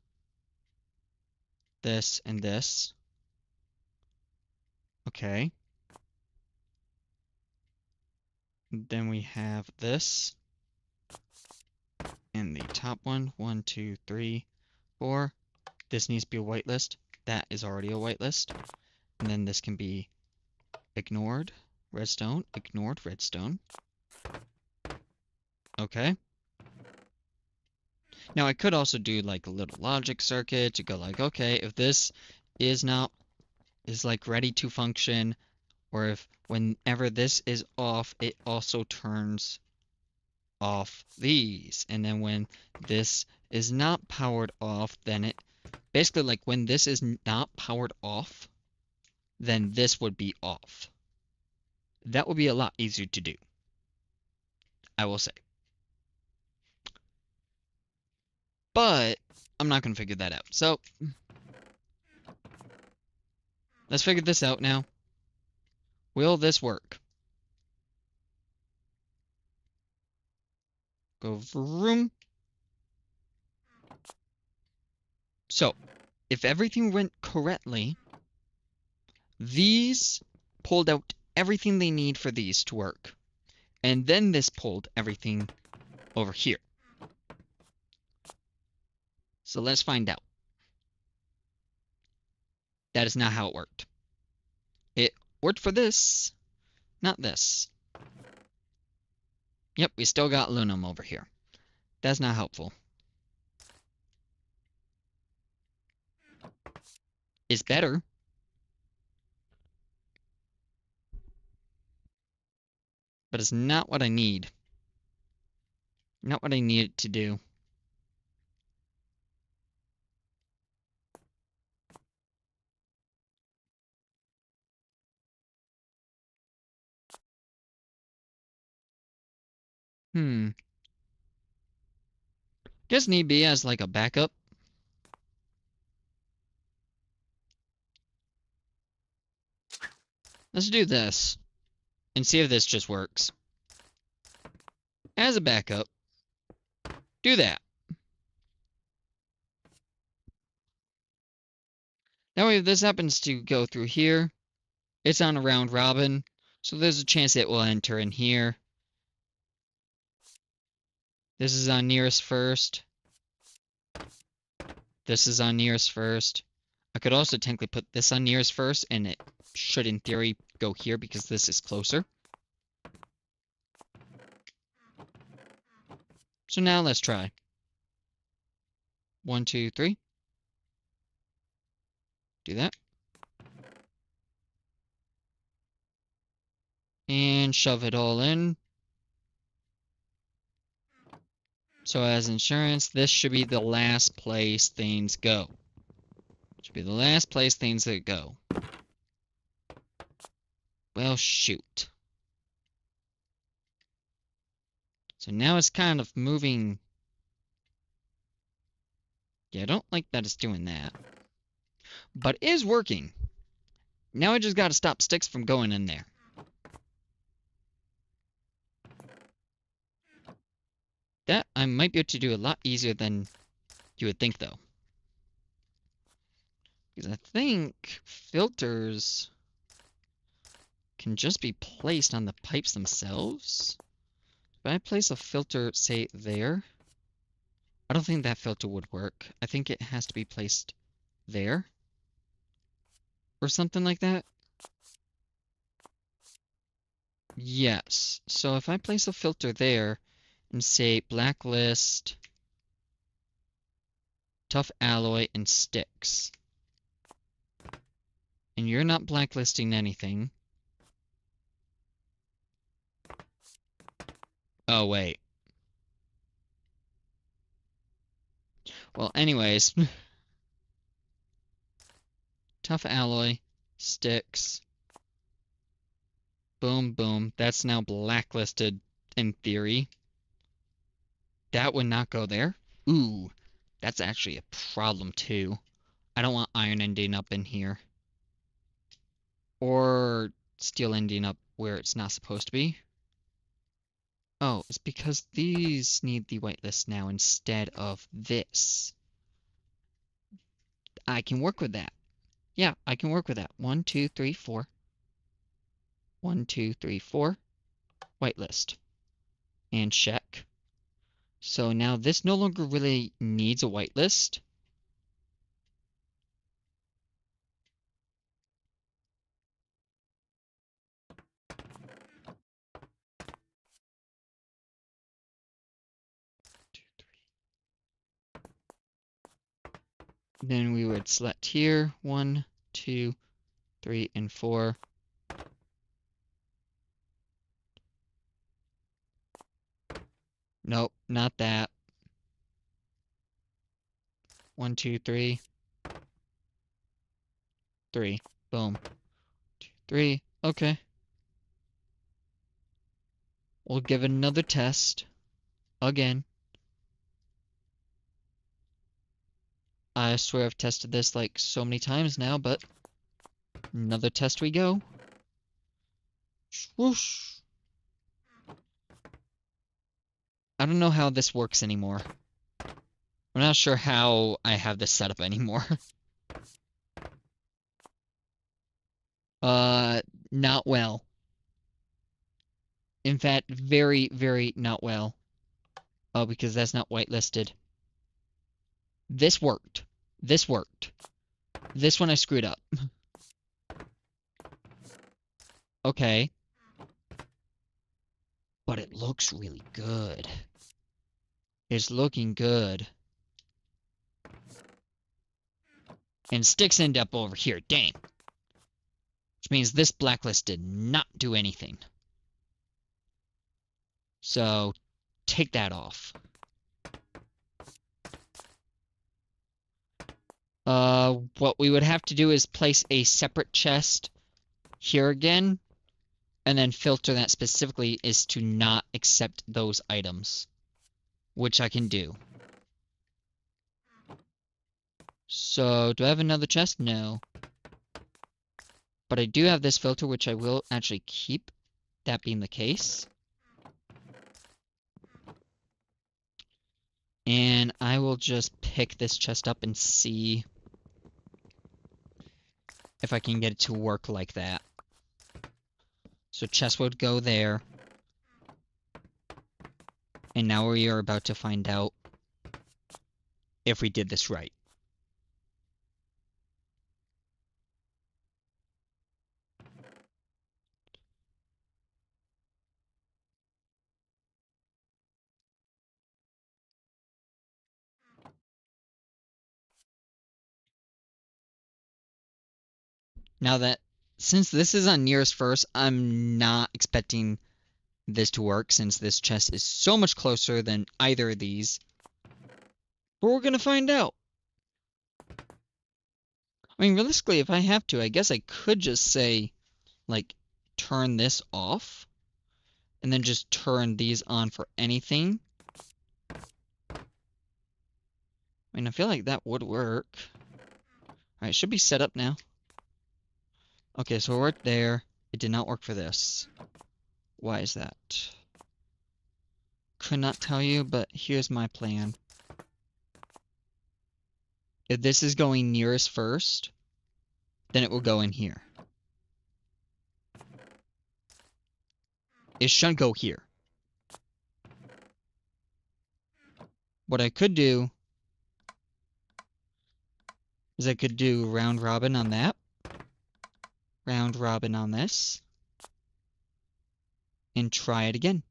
this, and this. Okay. Then we have this. And the top one, 1, 2, 3, 4. This needs to be a whitelist. That is already a whitelist. And then this can be ignored. Redstone, ignored, redstone. Okay. Now I could also do like a little logic circuit to go like, okay, if this is like ready to function, or if whenever this is off, it also turns off these. And then when this is not powered off, then it basically, like, when this is not powered off, then this would be off. That would be a lot easier to do, I will say. But I'm not going to figure that out. So let's figure this out now. Will this work? Go vroom. So if everything went correctly, these pulled out everything they need for these to work. And then this pulled everything over here. So let's find out. That is not how it worked. It worked for this, not this. Yep, we still got aluminum over here. That's not helpful. It's better. But it's not what I need. Not what I need it to do. Guess need be as like a backup. Let's do this. And see if this just works. As a backup. Do that. That way, if this happens to go through here, it's on a round robin, so there's a chance it will enter in here. This is on nearest first. This is on nearest first. I could also technically put this on nearest first, and it should, in theory, go here because this is closer. So now let's try. 1, 2, 3. Do that. And shove it all in. So as insurance, this should be the last place things go. Should be the last place things that go. Well, shoot. So now it's kind of moving. Yeah, I don't like that it's doing that. But it is working. Now I just gotta stop sticks from going in there. That I might be able to do a lot easier than you would think, though. Because I think filters can just be placed on the pipes themselves. If I place a filter, say, there, I don't think that filter would work. I think it has to be placed there. Or something like that. Yes. So if I place a filter there and say blacklist, tough alloy, and sticks. And you're not blacklisting anything. Oh, wait. Well, anyways. Tough alloy, sticks. Boom, boom. That's now blacklisted in theory. That would not go there. Ooh, that's actually a problem too. I don't want iron ending up in here. Or steel ending up where it's not supposed to be. Oh, it's because these need the whitelist now instead of this. I can work with that. Yeah, I can work with that. 1, 2, 3, 4. 1, 2, 3, 4. Whitelist. And check. So now this no longer really needs a whitelist. Then we would select here 1, 2, 3, and 4. Nope, not that. 1, 2, 3. 3. Boom. 2, 3. Okay. We'll give it another test. Again. I swear I've tested this like so many times now, but another test we go. Swoosh. I don't know how this works anymore. I'm not sure how I have this set up anymore. Not well. In fact, very, very not well. Oh, because that's not whitelisted. This worked. This worked. This one I screwed up. Okay. But it looks really good. It's looking good. And sticks end up over here. Dang. Which means this blacklist did not do anything. So, take that off. What we would have to do is place a separate chest here again, and then filter that specifically is to not accept those items, which I can do. So, do I have another chest? No. But I do have this filter, which I will actually keep, that being the case. And I will just pick this chest up and see if I can get it to work like that. So chest would go there. And now we are about to find out if we did this right. Now that, since this is on nearest first, I'm not expecting this to work since this chest is so much closer than either of these. But we're gonna find out. I mean, realistically, if I have to, I guess I could just say, like, turn this off, and then just turn these on for anything. I mean, I feel like that would work. Alright, it should be set up now. Okay, so it worked there. It did not work for this. Why is that? Could not tell you, but here's my plan. If this is going nearest first, then it will go in here. It shouldn't go here. What I could do is I could do round robin on that. Round robin on this. And try it again.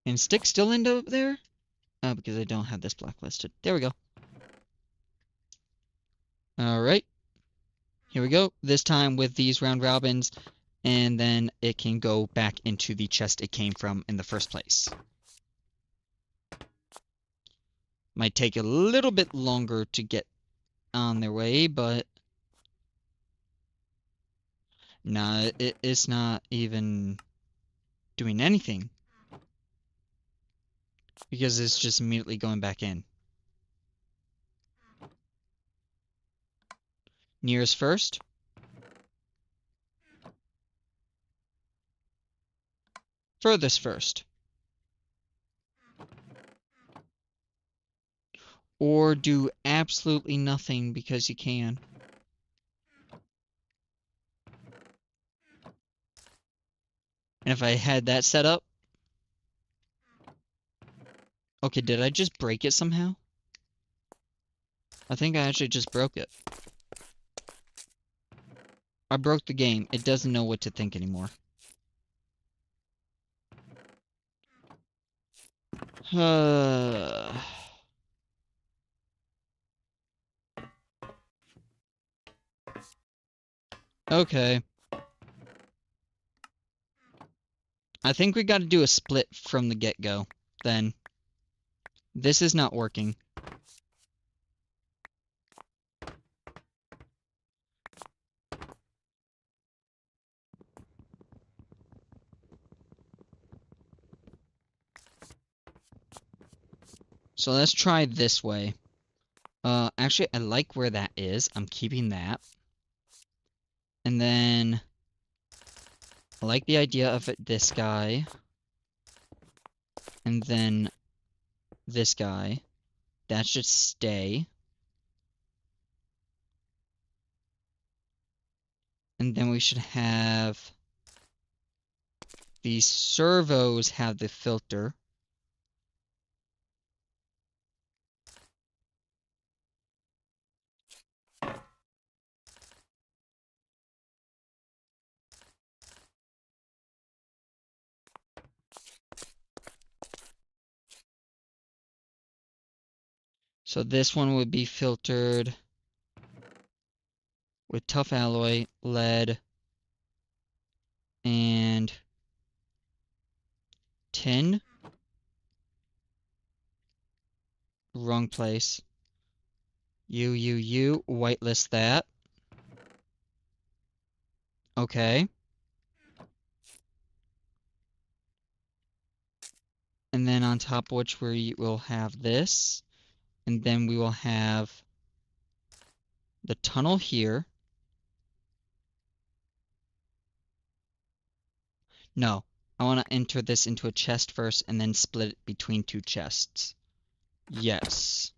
And stick still into there? Because I don't have this block listed. There we go. Alright. Here we go. This time with these round robins. And then it can go back into the chest it came from in the first place. Might take a little bit longer to get on their way, but... Nah, it's not even doing anything. Because it's just immediately going back in. Nearest first. Furthest first. Or do absolutely nothing because you can. And if I had that set up... Okay, did I just break it somehow? I think I actually just broke it. I broke the game. It doesn't know what to think anymore. Okay. I think we gotta do a split from the get-go, then. This is not working. So let's try this way. Actually, I like where that is. I'm keeping that. And then... I like the idea of it, this guy. And then... this guy. That should stay. And then we should have... these servos have the filter. So this one would be filtered with tough alloy, lead, and tin. Wrong place. Whitelist that. Okay. And then on top of which we will have this. And then we will have the tunnel here. No, I want to enter this into a chest first and then split it between two chests. Yes.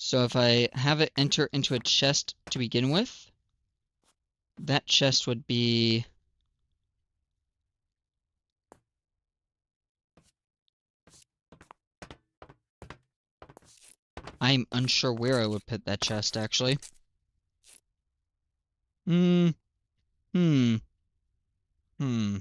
So if I have it enter into a chest to begin with, that chest would be... I'm unsure where I would put that chest, actually. Hmm. Hmm. Hmm.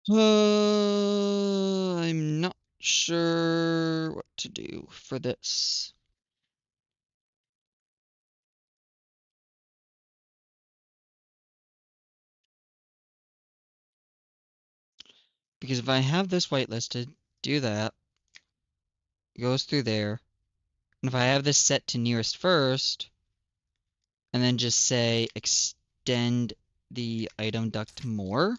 I'm not sure what to do for this. Because if I have this whitelisted, do that, it goes through there. And if I have this set to nearest first, and then just say extend the item duct more,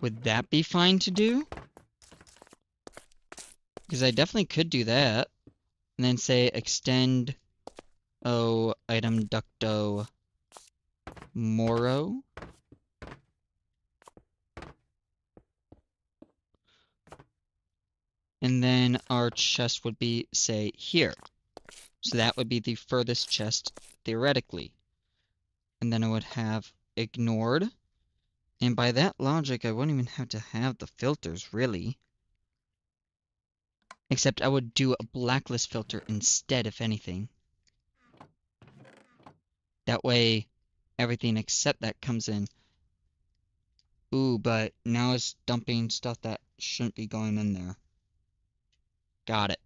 would that be fine to do? Because I definitely could do that. And then say extend item ducto moro. And then our chest would be, say, here. So that would be the furthest chest, theoretically. And then I would have ignored. And by that logic, I wouldn't even have to have the filters, really. Except I would do a blacklist filter instead, if anything. That way, everything except that comes in. Ooh, but now it's dumping stuff that shouldn't be going in there. Got it.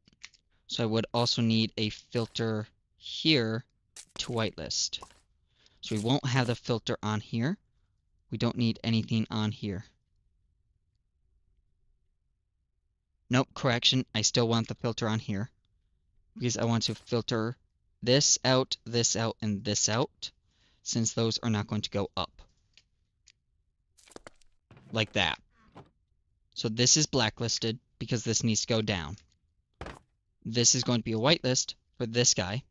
So I would also need a filter here to whitelist. So we won't have the filter on here. We don't need anything on here. Nope, correction. I still want the filter on here. Because I want to filter this out, and this out. Since those are not going to go up. Like that. So this is blacklisted because this needs to go down. This is going to be a whitelist for this guy.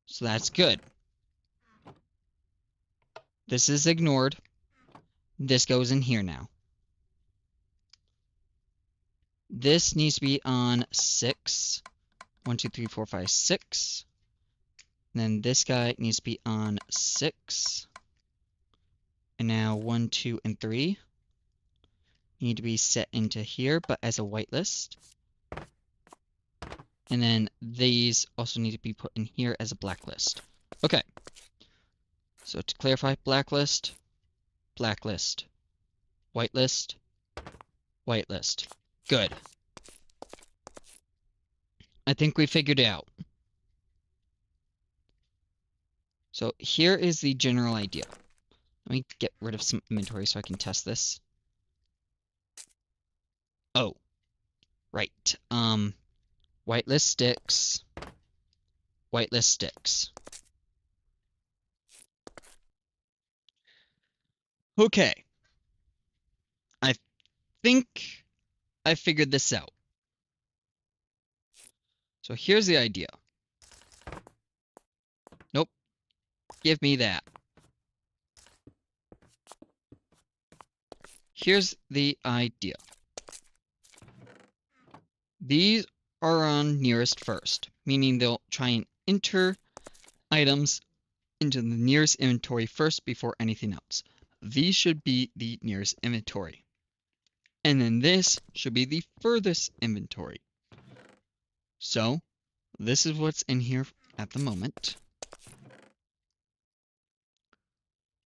So that's good. This is ignored. This goes in here now. This needs to be on 6. 1, 2, 3, 4, 5, 6. And then this guy needs to be on 6. And now 1, 2, and 3 need to be set into here, but as a whitelist. And then these also need to be put in here as a blacklist. Okay. So to clarify, blacklist, blacklist, whitelist, whitelist. Good. I think we figured it out. So here is the general idea. Let me get rid of some inventory so I can test this. Oh, right. Whitelist sticks. Whitelist sticks. Okay. I think I figured this out. So here's the idea. Nope. Give me that. Here's the idea. These are on nearest first, meaning they'll try and enter items into the nearest inventory first before anything else. These should be the nearest inventory. And then this should be the furthest inventory. So, this is what's in here at the moment.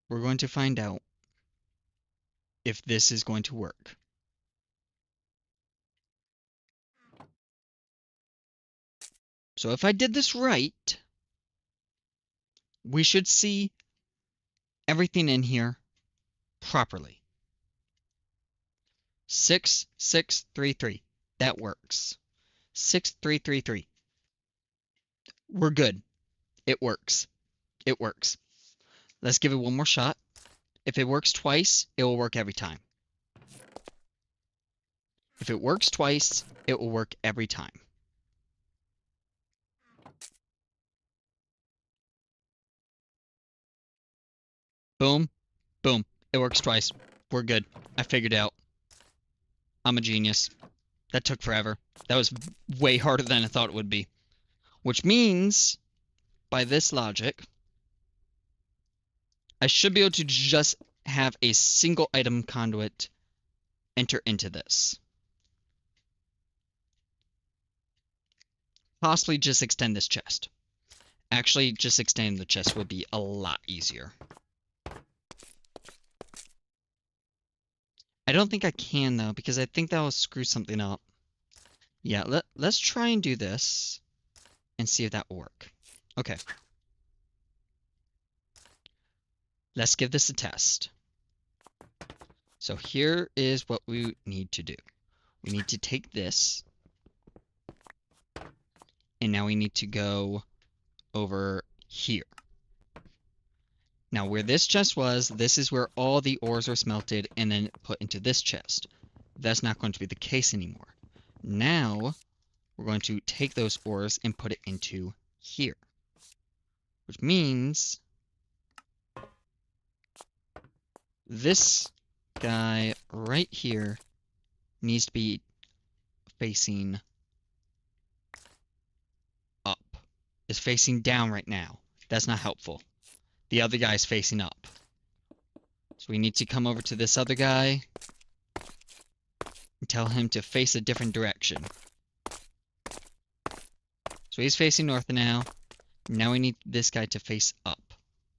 We're going to find out if this is going to work. So if I did this right, we should see everything in here properly. 6, 6, 3, 3. That works. 6, 3, 3, 3. We're good. It works. It works. Let's give it one more shot. If it works twice, it will work every time. If it works twice, it will work every time. Boom. Boom. It works twice. We're good. I figured it out. I'm a genius. That took forever. That was way harder than I thought it would be. Which means, by this logic, I should be able to just have a single item conduit enter into this. Possibly just extend this chest. Actually, just extending the chest would be a lot easier. I don't think I can, though, because I think that will screw something up. Yeah, let's try and do this and see if that will work. Okay. Let's give this a test. So here is what we need to do. We need to take this, and now we need to go over here. Now, where this chest was, this is where all the ores are smelted and then put into this chest. That's not going to be the case anymore. Now, we're going to take those ores and put it into here. Which means this guy right here needs to be facing up. It's facing down right now. That's not helpful. The other guy is facing up. So we need to come over to this other guy and tell him to face a different direction. So he's facing north now. Now we need this guy to face up.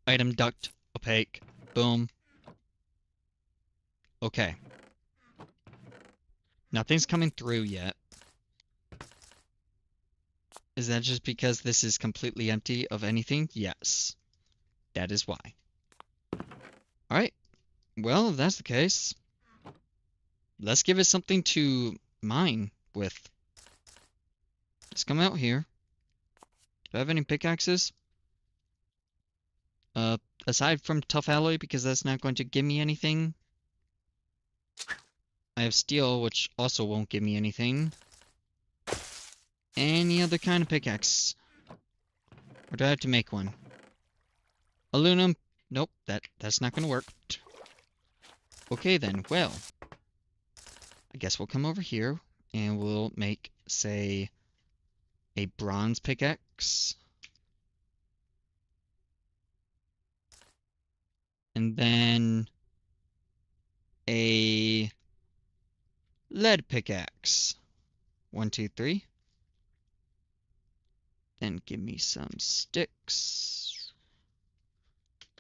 Item duct, opaque, boom. Okay. Nothing's coming through yet. Is that just because this is completely empty of anything? Yes. That is why. Alright. Well, if that's the case, let's give it something to mine with. Let's come out here. Do I have any pickaxes? Aside from tough alloy, because that's not going to give me anything. I have steel, which also won't give me anything. Any other kind of pickaxe? Or do I have to make one? Aluminum? Nope, that's not gonna work. Okay then, well. I guess we'll come over here and we'll make, say, a bronze pickaxe. And then a lead pickaxe. 1, 2, 3. Then give me some sticks.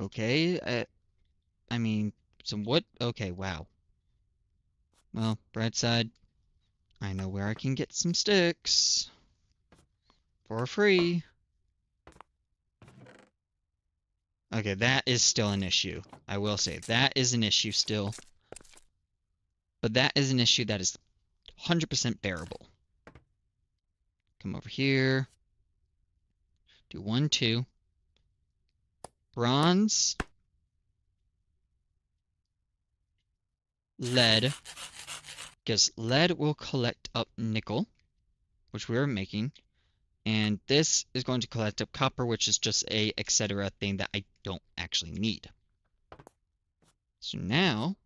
Okay, I mean, some wood? Okay, wow. Well, bright side, I know where I can get some sticks. For free. Okay, that is still an issue. I will say, that is an issue still. But that is an issue that is 100% bearable. Come over here. Do 1, 2. Bronze. Lead. Because lead will collect up nickel, which we are making. And this is going to collect up copper, which is just a etc. thing that I don't actually need. So now,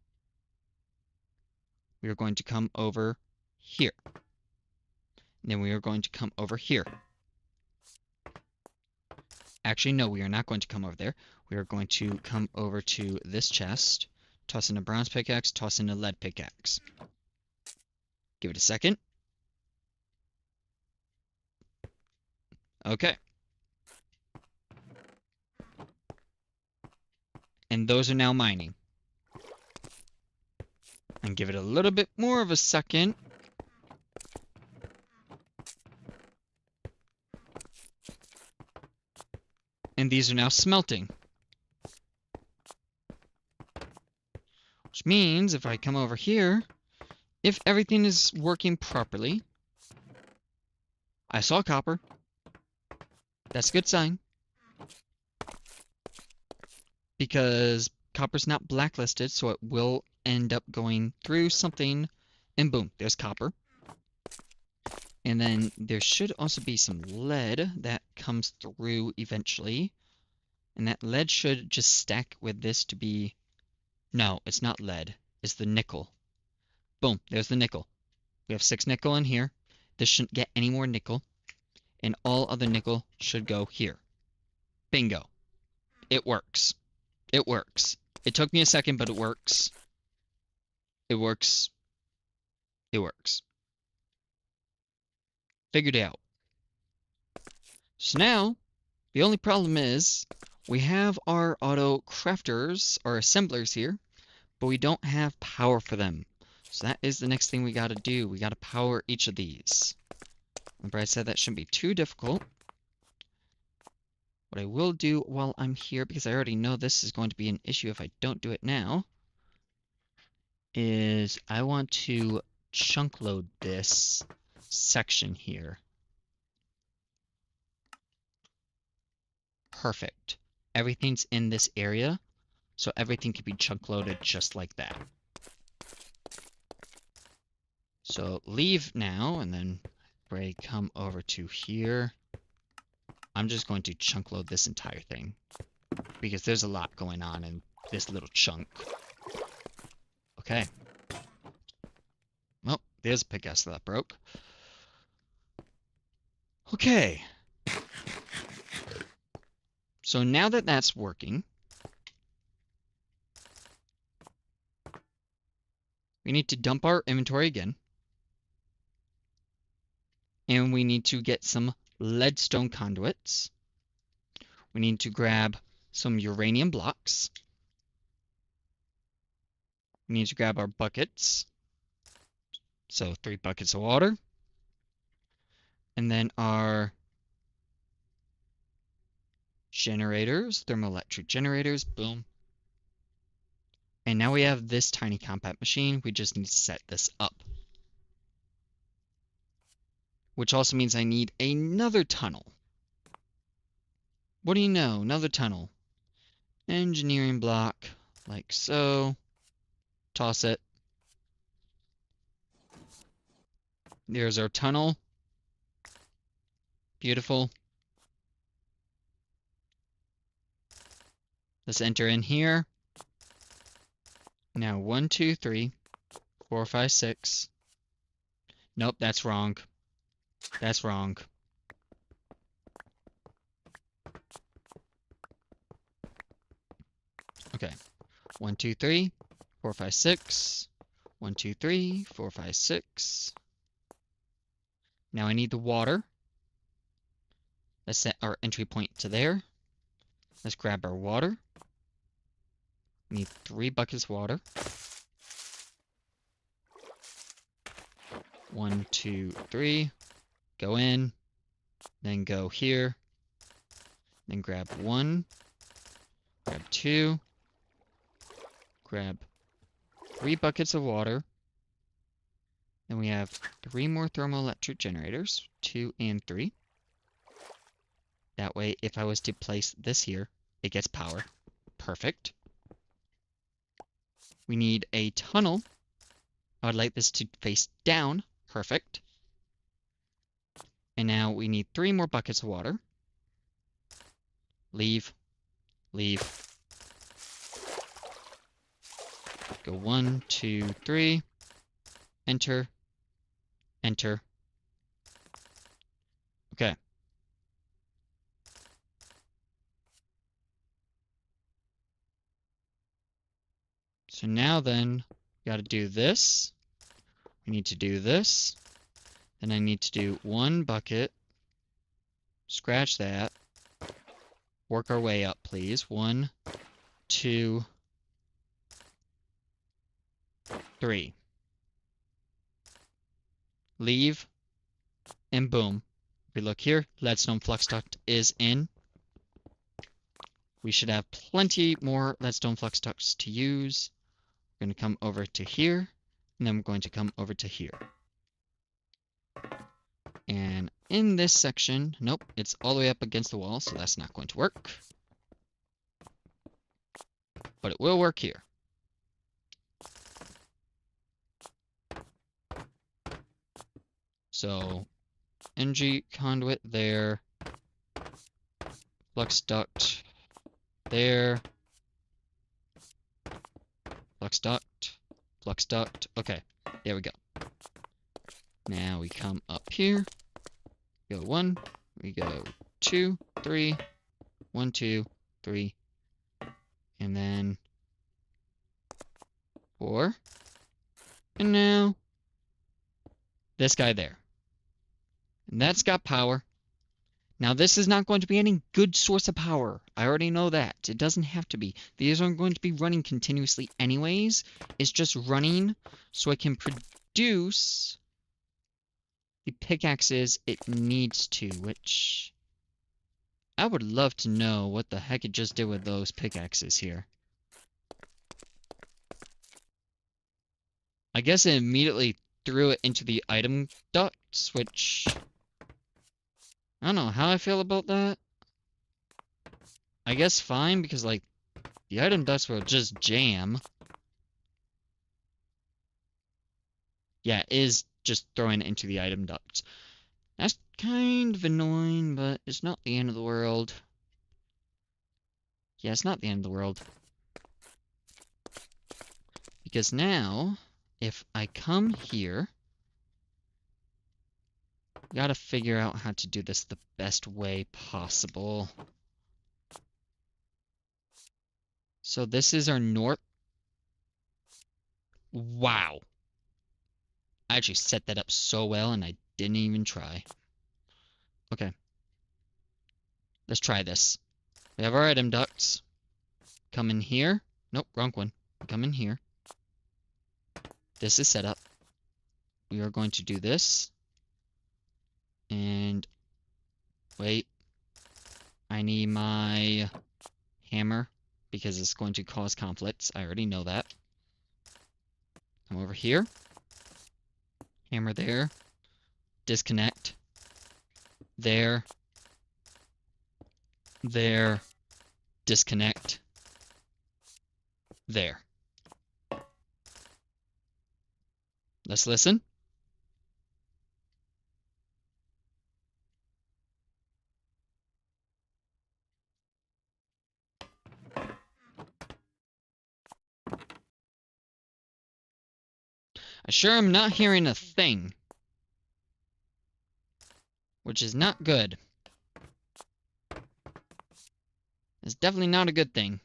we are going to come over here. And then we are going to come over here. Actually, no, we are not going to come over there. We are going to come over to this chest, toss in a bronze pickaxe, toss in a lead pickaxe. Give it a second. Okay. And those are now mining. And give it a little bit more of a second. And these are now smelting. Which means if I come over here, if everything is working properly, I saw copper. That's a good sign. Because copper's not blacklisted, so it will end up going through something, and boom, there's copper. And then there should also be some lead that comes through eventually. And that lead should just stack with this to be... No, it's not lead. It's the nickel. Boom, there's the nickel. We have 6 nickel in here. This shouldn't get any more nickel. And all other nickel should go here. Bingo. It works. It works. It took me a second, but it works. It works. It works. Figured it out. So now, the only problem is we have our auto crafters, our assemblers here, but we don't have power for them. So that is the next thing we got to do. We got to power each of these. Remember I said that shouldn't be too difficult. What I will do while I'm here, because I already know this is going to be an issue if I don't do it now, is I want to chunk load this section here. Perfect. Everything's in this area, so everything can be chunk loaded just like that. So leave now, and then Bray come over to here. I'm just going to chunk load this entire thing, because there's a lot going on in this little chunk. Okay. Well, there's a pickaxe that broke. Okay. So now that that's working, we need to dump our inventory again. And we need to get some leadstone conduits. We need to grab some uranium blocks. We need to grab our buckets. So 3 buckets of water. And then our generators, thermoelectric generators, boom. And now we have this tiny compact machine. We just need to set this up. Which also means I need another tunnel. What do you know? Another tunnel. Engineering block, like so. Toss it. There's our tunnel. Beautiful. Let's enter in here. Now 1, 2, 3, 4, 5, 6. Nope, that's wrong. That's wrong. Okay. 1, 2, 3, 4, 5, 6. 1, 2, 3, 4, 5, 6. Now I need the water. Let's set our entry point to there. Let's grab our water. We need 3 buckets of water. 1, 2, 3. Go in. Then go here. Then grab 1. Grab 2. Grab 3 buckets of water. Then we have 3 more thermoelectric generators. 2 and 3. That way, if I was to place this here, it gets power. Perfect. We need a tunnel. I would like this to face down. Perfect. And now we need 3 more buckets of water. Leave. Leave. Go 1, 2, 3. Enter. Enter. Okay. So now then, we got to do this. We need to do this. Then I need to do 1 bucket. Scratch that. Work our way up, please. 1, 2, 3. Leave. And boom. We look here. Leadstone flux duct is in. We should have plenty more leadstone flux ducts to use. We're going to come over to here. And then we're going to come over to here. And in this section, nope, it's all the way up against the wall, so that's not going to work. But it will work here. So, NG conduit there. Flux duct there. Flux duct. Flux duct. Okay, there we go. Now we come up here. Go 1. We go 2, 3. 1, 2, 3. And then 4. And now this guy there. And that's got power. Now, this is not going to be any good source of power. I already know that. It doesn't have to be. These aren't going to be running continuously anyways. It's just running so it can produce the pickaxes it needs to, which I would love to know what the heck it just did with those pickaxes here. I guess it immediately threw it into the item ducts, which I don't know how I feel about that. I guess fine, because, like, the item ducts will just jam. Yeah, it is just throwing it into the item ducts. That's kind of annoying, but it's not the end of the world. Yeah, it's not the end of the world. Because now, if I come here, gotta figure out how to do this the best way possible. So this is our north. Wow. I actually set that up so well and I didn't even try. Okay. Let's try this. We have our item ducts. Come in here. Nope, wrong one. Come in here. This is set up. We are going to do this. And wait. I need my hammer because it's going to cause conflicts. I already know that. Come over here. Hammer there. Disconnect. There. There. Disconnect. There. Let's listen. I sure am not hearing a thing. Which is not good. It's definitely not a good thing.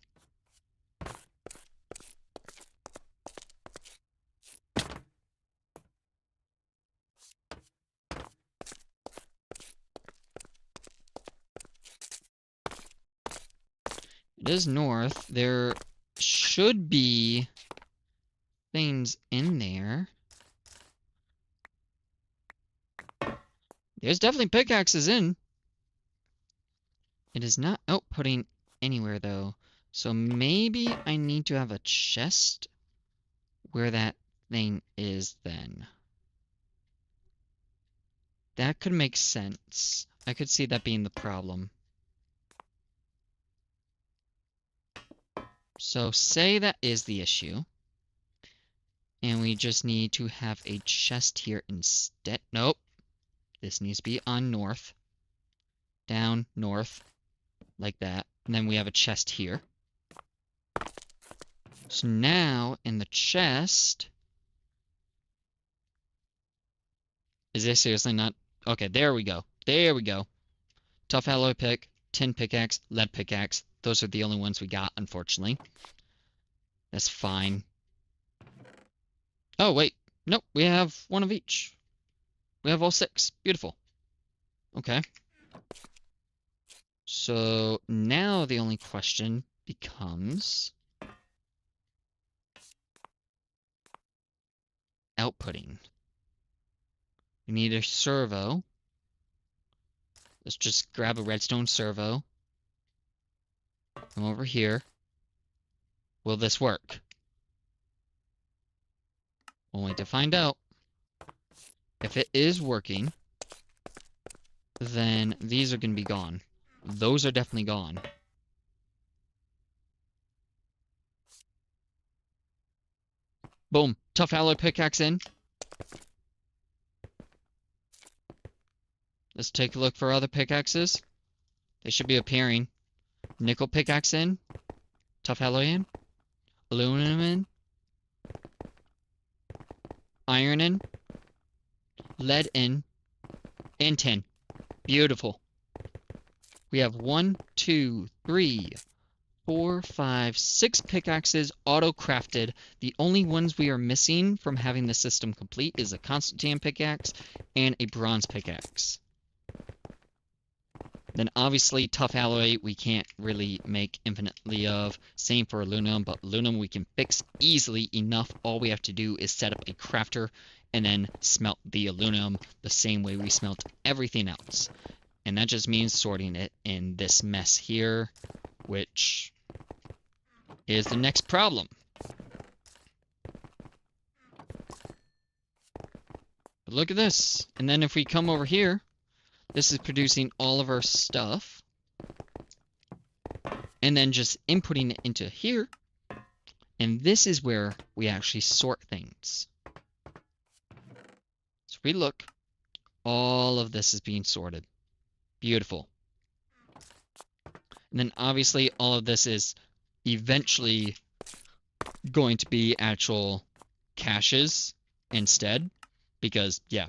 It is north. There should be things in there. There's definitely pickaxes in. It is not outputting anywhere, though. So maybe I need to have a chest where that thing is then. That could make sense. I could see that being the problem. So say that is the issue. And we just need to have a chest here instead. Nope. This needs to be on north. Down, north. Like that. And then we have a chest here. So now, in the chest... Is this seriously not... Okay, there we go. There we go. Tough alloy pick, tin pickaxe, lead pickaxe. Those are the only ones we got, unfortunately. That's fine. Oh, wait. Nope, we have one of each. We have all 6. Beautiful. Okay. So now the only question becomes outputting. We need a servo. Let's just grab a redstone servo. Come over here. Will this work? We'll wait to find out. If it is working, then these are going to be gone. Those are definitely gone. Boom. Tough alloy pickaxe in. Let's take a look for other pickaxes. They should be appearing. nickel pickaxe in, tough alloy in, aluminum in, iron in, lead in, and tin. Beautiful. We have 1, 2, 3, 4, 5, 6 pickaxes auto-crafted. The only ones we are missing from having the system complete is a Constantine pickaxe and a bronze pickaxe. Then obviously tough alloy we can't really make infinitely of. Same for aluminum, but aluminum we can fix easily enough. All we have to do is set up a crafter and then smelt the aluminum the same way we smelt everything else. And that just means sorting it in this mess here, which is the next problem. But look at this. And then if we come over here, this is producing all of our stuff. And then just inputting it into here. And this is where we actually sort things. So if we look, all of this is being sorted. Beautiful. And then obviously all of this is eventually going to be actual caches instead. Because, yeah,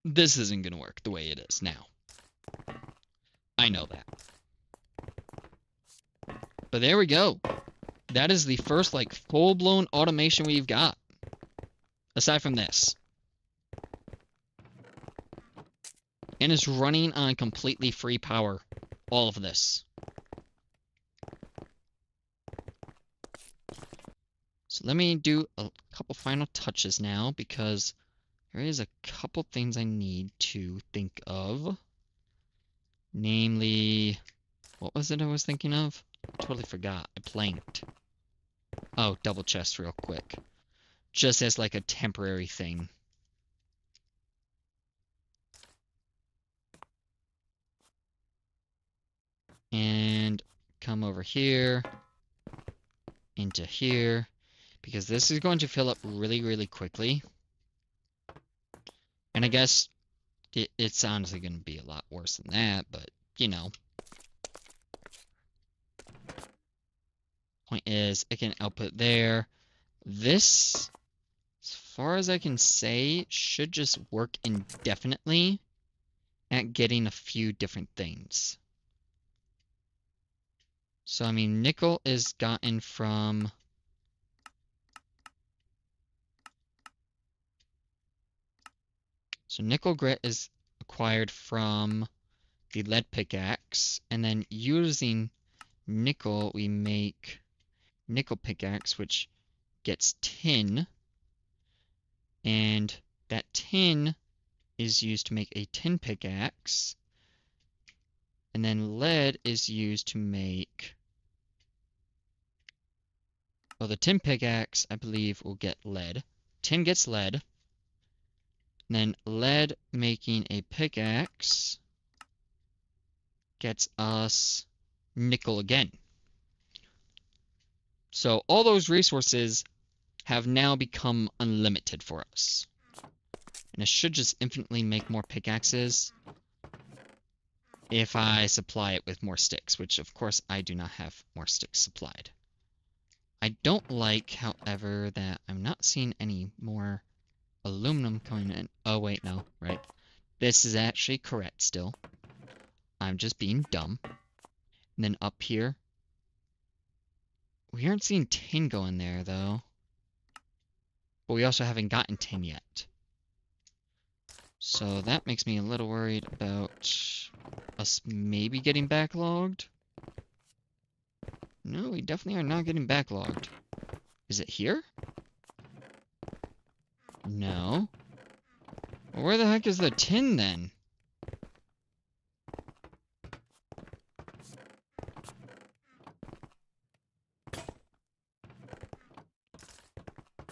this isn't going to work the way it is now. I know that. But there we go. That is the first, like, full-blown automation we've got. Aside from this. And it's running on completely free power. All of this. So let me do a couple final touches now, because there is a couple things I need to think of. Namely, what was it I was thinking of? Totally forgot. I blanked. Oh, double chest real quick. Just as like a temporary thing. And come over here. Into here. Because this is going to fill up really, really quickly. And I guess it's honestly going to be a lot worse than that, but, you know. Point is, it can output there. This, as far as I can say, should just work indefinitely at getting a few different things. So, I mean, nickel is gotten from... So nickel grit is acquired from the lead pickaxe, and then using nickel, we make nickel pickaxe, which gets tin, and that tin is used to make a tin pickaxe, and then lead is used to make... Well, the tin pickaxe, I believe, will get lead. Tin gets lead. And then lead making a pickaxe gets us nickel again. So all those resources have now become unlimited for us. And it should just infinitely make more pickaxes if I supply it with more sticks, which of course I do not have more sticks supplied. I don't like, however, that I'm not seeing any more aluminum coming in. Oh, wait, no, right. This is actually correct still. I'm just being dumb. And then up here, we aren't seeing tin go in there, though. But we also haven't gotten tin yet. So that makes me a little worried about us maybe getting backlogged. No, we definitely are not getting backlogged. Is it here? No. Well, where the heck is the tin then?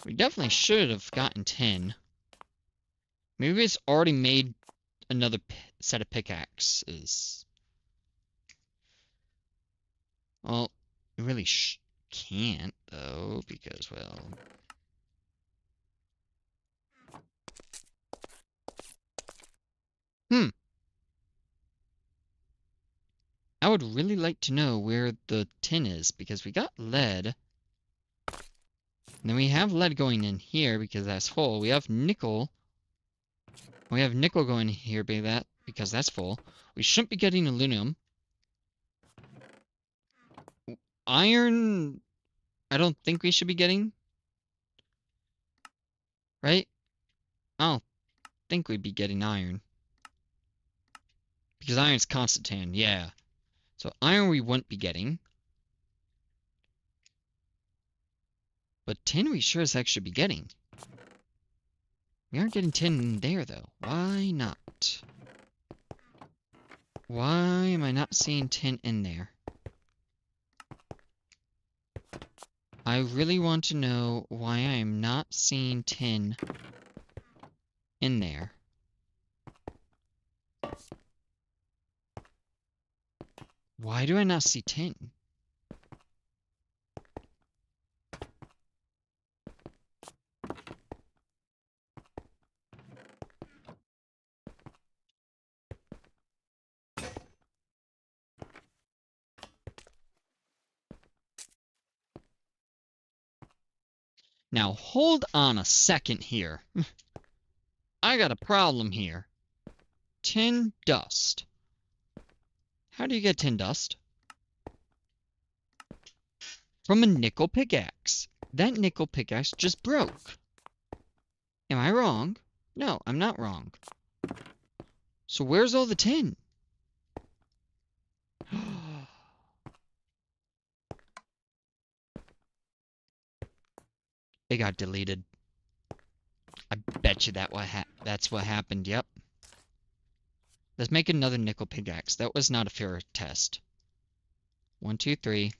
We definitely should have gotten tin. Maybe it's already made another set of pickaxes. Well, it really can't, though, because, well... I would really like to know where the tin is, because we got lead. And then we have lead going in here because that's full. We have nickel. We have nickel going in here because that's full. We shouldn't be getting aluminum. Iron, I don't think we should be getting. Right? I don't think we'd be getting iron. Because iron's constant tan, yeah. So iron we wouldn't be getting. But tin we sure as heck should be getting. We aren't getting tin in there, though. Why not? Why am I not seeing tin in there? I really want to know why I am not seeing tin in there. Why do I not see tin? Now, hold on a second here. I got a problem here. Tin dust. How do you get tin dust? From a nickel pickaxe. That nickel pickaxe just broke. Am I wrong? No, I'm not wrong. So where's all the tin? It got deleted. I bet you that's what happened, yep. Let's make another nickel pickaxe. That was not a fair test. 1, 2, 3.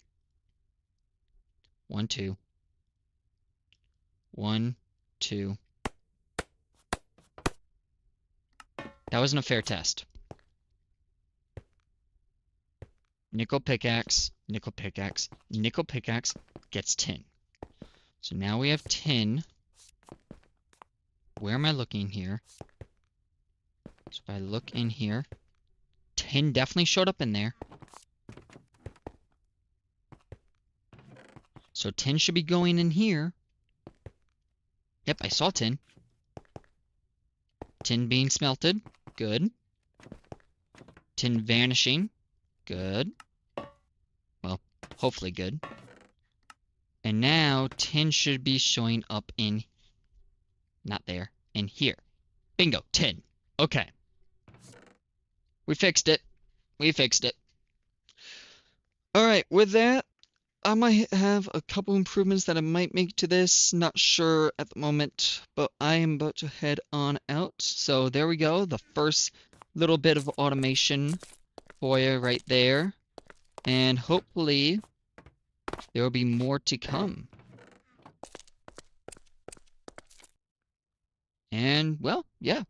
1, 2. 1, 2. That wasn't a fair test. Nickel pickaxe, nickel pickaxe, nickel pickaxe gets tin. So now we have tin. Where am I looking here? So if I look in here, tin definitely showed up in there. So tin should be going in here. Yep, I saw tin. Tin being smelted. Good. Tin vanishing. Good. Well, hopefully good. And now tin should be showing up in... Not there. In here. Bingo. Tin. Okay. We fixed it. We fixed it. Alright, with that, I might have a couple improvements that I might make to this. Not sure at the moment, but I am about to head on out. So there we go. The first little bit of automation for you right there. And hopefully there will be more to come. And, well, yeah.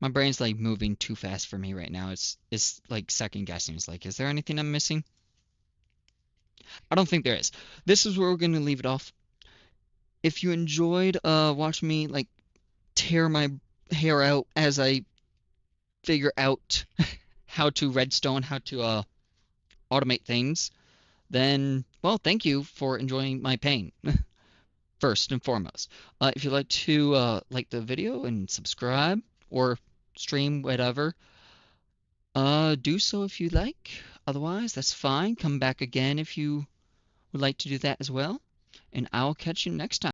My brain's like moving too fast for me right now. It's like second guessing. It's like, is there anything I'm missing? I don't think there is. This is where we're going to leave it off. If you enjoyed watching me like tear my hair out as I figure out how to redstone, how to automate things, then, well, thank you for enjoying my pain, first and foremost. If you'd like to like the video and subscribe or stream, whatever, do so if you like. Otherwise, that's fine. Come back again if you would like to do that as well. And I'll catch you next time.